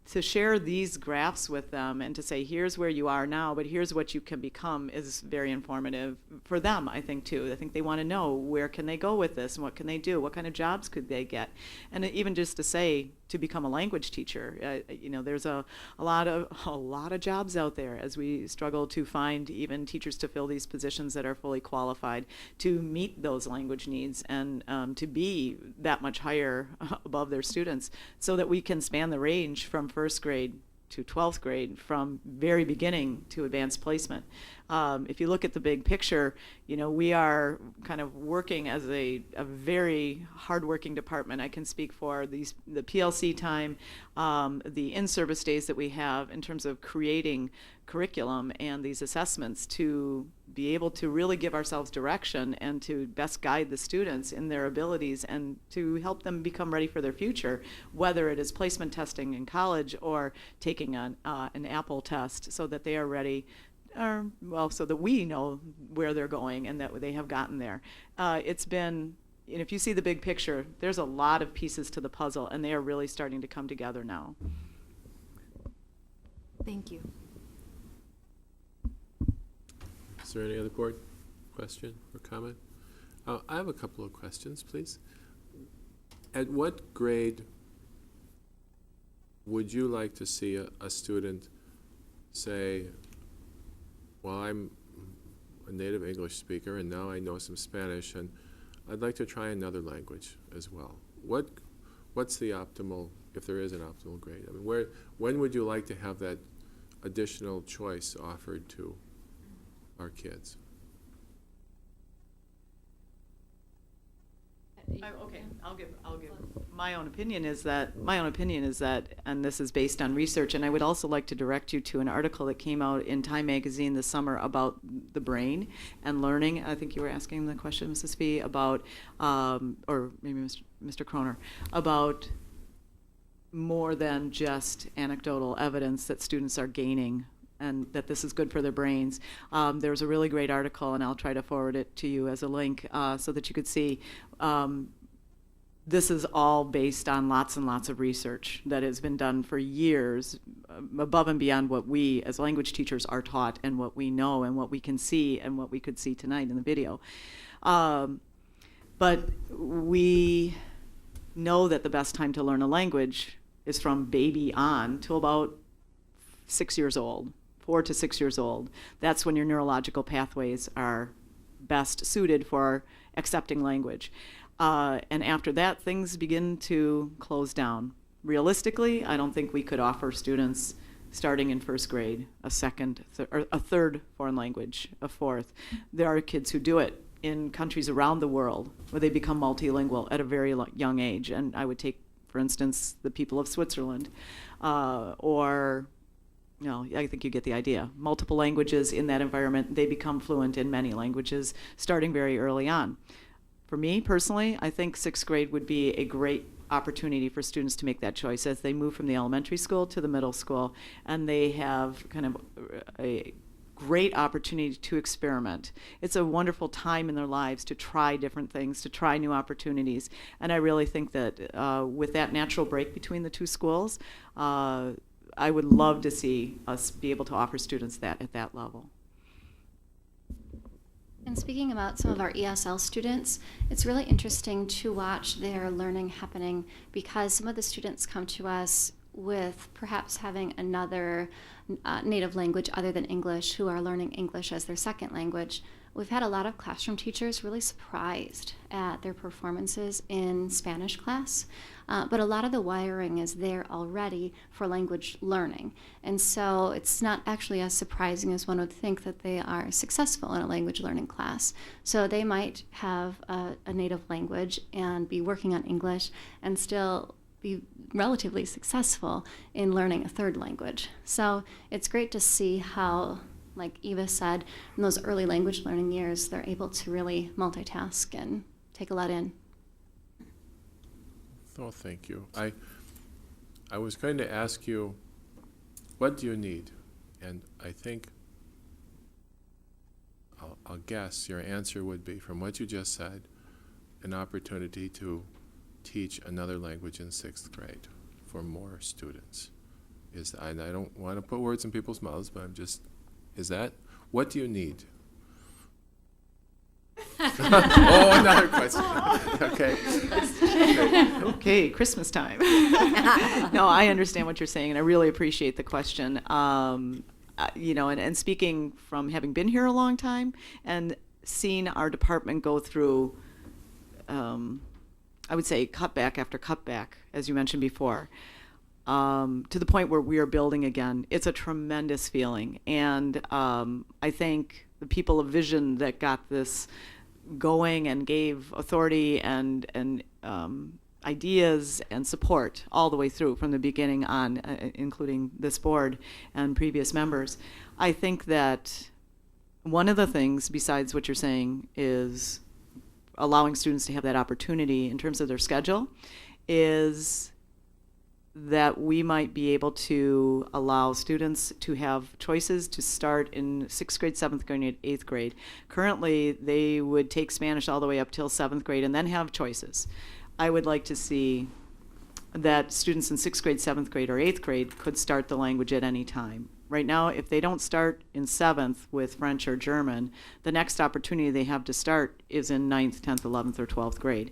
to share these graphs with them and to say, here's where you are now, but here's what you can become, is very informative for them, I think, too. I think they want to know, where can they go with this, and what can they do, what kind of jobs could they get, and even just to say, to become a language teacher, you know, there's a lot of jobs out there, as we struggle to find even teachers to fill these positions that are fully qualified to meet those language needs, and to be that much higher above their students, so that we can span the range from first grade to 12th grade from very beginning to advanced placement. If you look at the big picture, we are kind of working as a very hardworking department. I can speak for the PLC time, the in-service days that we have in terms of creating curriculum and these assessments to be able to really give ourselves direction and to best guide the students in their abilities and to help them become ready for their future, whether it is placement testing in college or taking an Apple test so that they are ready, so that we know where they're going and that they have gotten there. It's been, if you see the big picture, there's a lot of pieces to the puzzle, and they are really starting to come together now. Thank you. Is there any other board question or comment? I have a couple of questions, please. At what grade would you like to see a student say, well, I'm a native English speaker and now I know some Spanish and I'd like to try another language as well? What's the optimal, if there is an optimal grade? I mean, when would you like to have that additional choice offered to our kids? Okay, I'll give my own opinion is that, and this is based on research, and I would also like to direct you to an article that came out in Time Magazine this summer about the brain and learning. I think you were asking the question, Mrs. Fee, about, or maybe Mr. Kroner, about more than just anecdotal evidence that students are gaining and that this is good for their brains. There's a really great article, and I'll try to forward it to you as a link so that you could see. This is all based on lots and lots of research that has been done for years, above and beyond what we as language teachers are taught and what we know and what we can see and what we could see tonight in the video. But we know that the best time to learn a language is from baby on to about 6 years old. 4 to 6 years old. That's when your neurological pathways are best suited for accepting language. And after that, things begin to close down. Realistically, I don't think we could offer students starting in first grade a second or a third foreign language, a fourth. There are kids who do it in countries around the world where they become multilingual at a very young age. And I would take, for instance, the people of Switzerland or I think you get the idea. Multiple languages in that environment, they become fluent in many languages starting very early on. For me, personally, I think 6th grade would be a great opportunity for students to make that choice as they move from the elementary school to the middle school, and they have kind of a great opportunity to experiment. It's a wonderful time in their lives to try different things, to try new opportunities, and I really think that with that natural break between the two schools, I would love to see us be able to offer students that at that level. And speaking about some of our ESL students, it's really interesting to watch their learning happening because some of the students come to us with perhaps having another native language other than English who are learning English as their second language. We've had a lot of classroom teachers really surprised at their performances in Spanish class, but a lot of the wiring is there already for language learning. And so it's not actually as surprising as one would think that they are successful in a language learning class. So they might have a native language and be working on English and still be relatively successful in learning a third language. So it's great to see how, like Eva said, in those early language learning years, they're able to really multitask and take a lot in. Oh, thank you. I was going to ask you, what do you need? And I think I'll guess your answer would be, from what you just said, an opportunity to teach another language in 6th grade for more students. And I don't want to put words in people's mouths, but is that, what do you need? Oh, another question. Okay. Okay, Christmas time. No, I understand what you're saying, and I really appreciate the question. And speaking from having been here a long time and seeing our department go through, I would say, cutback after cutback, as you mentioned before. to the point where we are building again. It's a tremendous feeling. And I thank the people of Vision that got this going and gave authority and ideas and support all the way through from the beginning on, including this board and previous members. I think that one of the things, besides what you're saying, is allowing students to have that opportunity in terms of their schedule, is that we might be able to allow students to have choices to start in 6th grade, 7th grade, and 8th grade. Currently, they would take Spanish all the way up till 7th grade and then have choices. I would like to see that students in 6th grade, 7th grade, or 8th grade could start the language at any time. Right now, if they don't start in 7th with French or German, the next opportunity they have to start is in 9th, 10th, 11th, or 12th grade.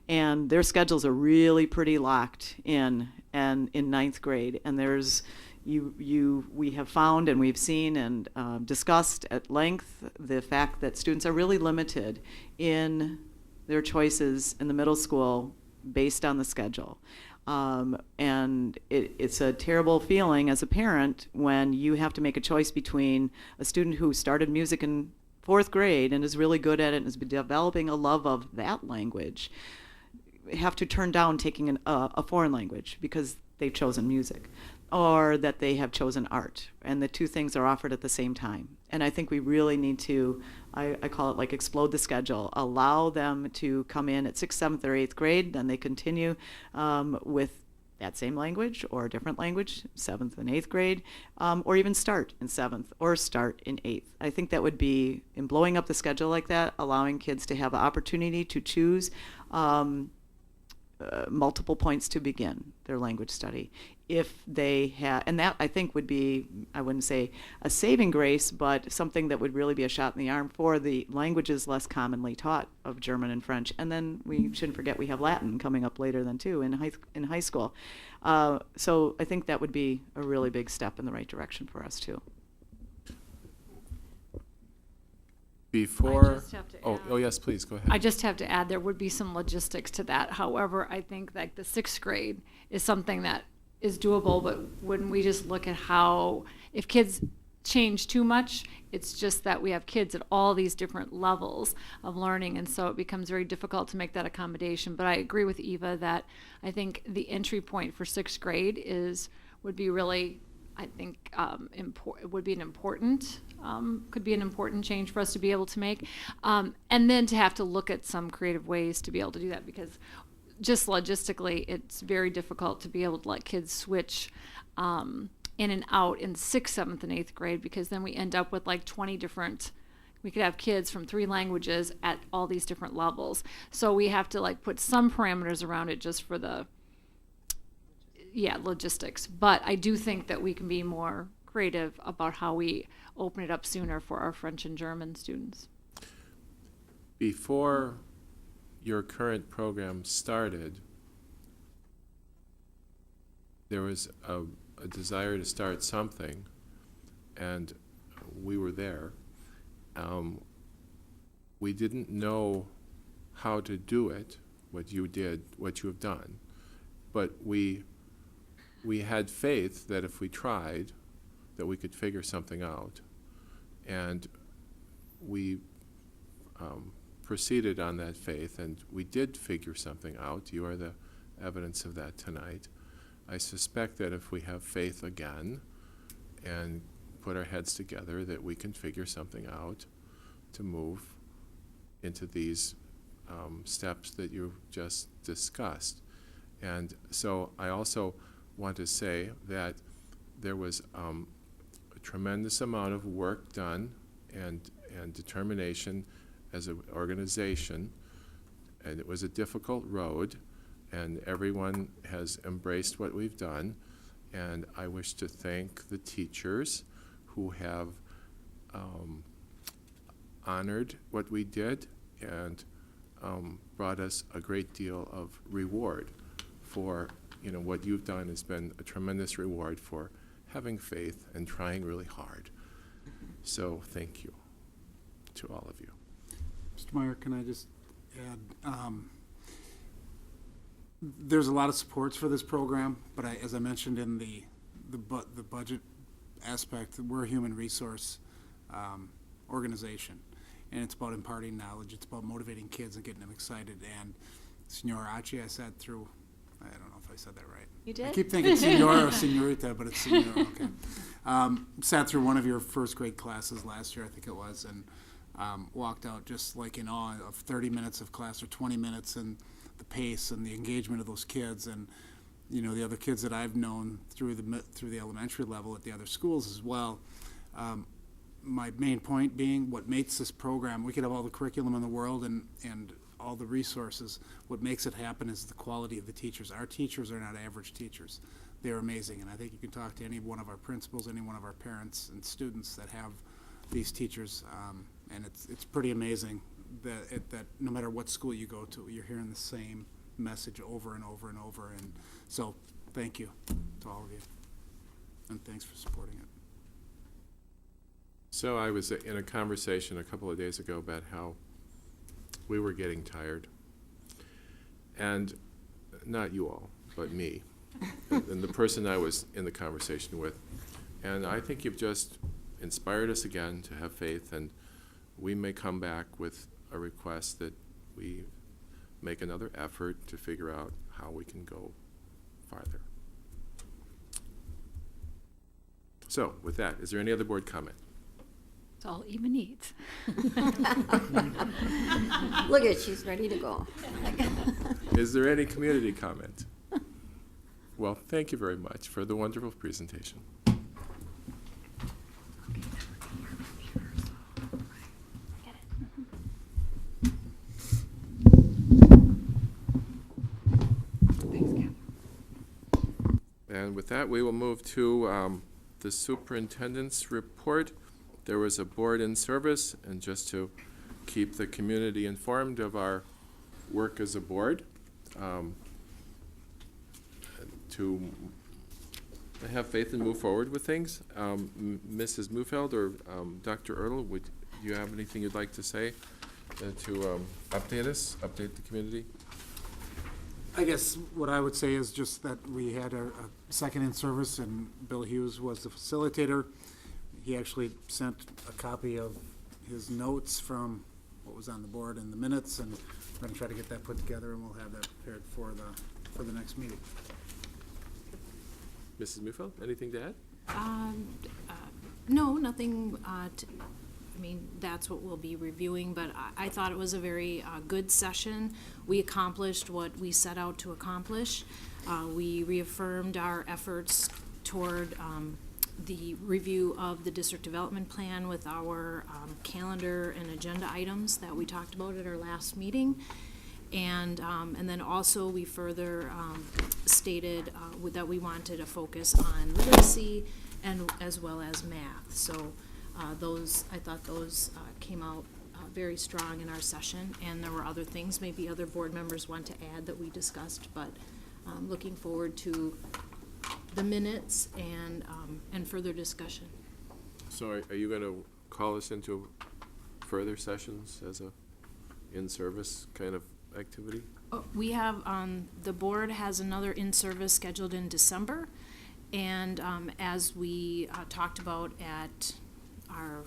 And their schedules are really pretty locked in, and in 9th grade. And there's, we have found and we've seen and discussed at length the fact that students are really limited in their choices in the middle school based on the schedule. And it's a terrible feeling as a parent when you have to make a choice between a student who started music in 4th grade and is really good at it and is developing a love of that language, have to turn down taking a foreign language because they've chosen music, or that they have chosen art, and the two things are offered at the same time. And I think we really need to, I call it like explode the schedule, allow them to come in at 6th, 7th, or 8th grade, then they continue with that same language or a different language, 7th and 8th grade, or even start in 7th or start in 8th. I think that would be, in blowing up the schedule like that, allowing kids to have an opportunity to choose multiple points to begin their language study. If they have, and that I think would be, I wouldn't say a saving grace, but something that would really be a shot in the arm for the languages less commonly taught of German and French. And then we shouldn't forget we have Latin coming up later than too in high school. So I think that would be a really big step in the right direction for us too. Before, just have to oh yes, please, go ahead. I just have to add, there would be some logistics to that. However, I think like the 6th grade is something that is doable, but when we just look at how, if kids change too much, it's just that we have kids at all these different levels of learning, and so it becomes very difficult to make that accommodation. But I agree with Eva that I think the entry point for 6th grade would be really, I think, would be an important, could be an important change for us to be able to make. And then to have to look at some creative ways to be able to do that, because just logistically, it's very difficult to be able to let kids switch in and out in 6th, 7th, and 8th grade, because then we end up with like 20 different, we could have kids from 3 languages at all these different levels. So we have to like put some parameters around it just for the, logistics. But I do think that we can be more creative about how we open it up sooner for our French and German students. Before your current program started, there was a desire to start something, and we were there. We didn't know how to do it, what you did, what you have done, but we had faith that if we tried, that we could figure something out, and we proceeded on that faith, and we did figure something out. You are the evidence of that tonight. I suspect that if we have faith again and put our heads together, that we can figure something out to move into these steps that you just discussed. And so I also want to say that there was a tremendous amount of work done and determination as an organization, and it was a difficult road, and everyone has embraced what we've done, and I wish to thank the teachers who have honored what we did and brought us a great deal of reward for, what you've done has been a tremendous reward for having faith and trying really hard. So thank you to all of you. Mr. Meyer, can I just add, there's a lot of supports for this program, but as I mentioned in the budget aspect, we're a human resource organization, and it's about imparting knowledge. It's about motivating kids and getting them excited. And Senora Achi, I sat through, I don't know if I said that right. You did? I keep thinking Senora or Senorita, but it's Senora, okay. Sat through one of your first grade classes last year, I think it was, and walked out just like in awe of 30 minutes of class or 20 minutes and the pace and the engagement of those kids. And the other kids that I've known through the elementary level at the other schools as well. My main point being, what makes this program, we could have all the curriculum in the world and all the resources. What makes it happen is the quality of the teachers. Our teachers are not average teachers. They're amazing, and I think you can talk to any one of our principals, any one of our parents and students that have these teachers, and it's pretty amazing that no matter what school you go to, you're hearing the same message over and over and over. And so thank you to all of you, and thanks for supporting it. So I was in a conversation a couple of days ago about how we were getting tired, and not you all, but me, and the person I was in the conversation with. And I think you've just inspired us again to have faith, and we may come back with a request that we make another effort to figure out how we can go farther. So with that, is there any other board comment? It's all Eva needs. Look at, she's ready to go. Is there any community comment? Well, thank you very much for the wonderful presentation. And with that, we will move to the superintendent's report. There was a board in service, and just to keep the community informed of our work as a board, to have faith and move forward with things. Mrs. Mufeld or Dr. Ertl, would you have anything you'd like to say to update the community? I guess what I would say is just that we had a second in service, and Bill Hughes was the facilitator. He actually sent a copy of his notes from what was on the board in the minutes, and we're going to try to get that put together, and we'll have that prepared for the next meeting. Mrs. Mufeld, anything to add? No, nothing. That's what we'll be reviewing, but I thought it was a very good session. We accomplished what we set out to accomplish. We reaffirmed our efforts toward the review of the district development plan with our calendar and agenda items that we talked about at our last meeting. And then also we further stated that we wanted to focus on literacy and as well as math. So I thought those came out very strong in our session, and there were other things maybe other board members want to add that we discussed, but looking forward to the minutes and further discussion. So are you going to call us into further sessions as a in-service kind of activity? We have, the board has another in-service scheduled in December, and as we talked about at our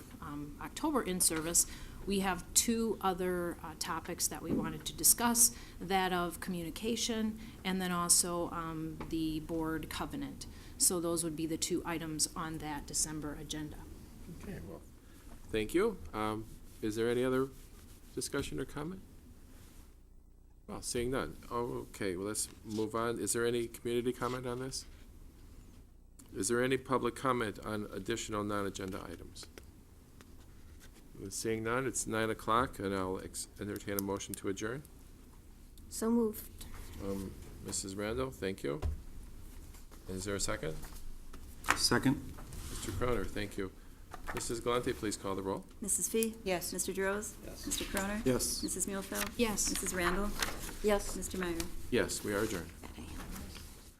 October in-service, we have two other topics that we wanted to discuss, that of communication and then also the board covenant. So those would be the two items on that December agenda. Okay, well, thank you. Is there any other discussion or comment? Well, seeing none. Oh, okay, well, let's move on. Is there any community comment on this? Is there any public comment on additional non-agenda items? Seeing none, it's 9 o'clock, and I'll entertain a motion to adjourn. So moved. Mrs. Randall, thank you. Is there a second? Second. Mr. Croner, thank you. Mrs. Galante, please call the roll. Mrs. Fee? Yes. Mr. Droz? Yes. Mr. Croner? Yes. Mrs. Muehlfeld? Yes. Mrs. Randall? Yes. Mr. Meyer? Yes, we are adjourned.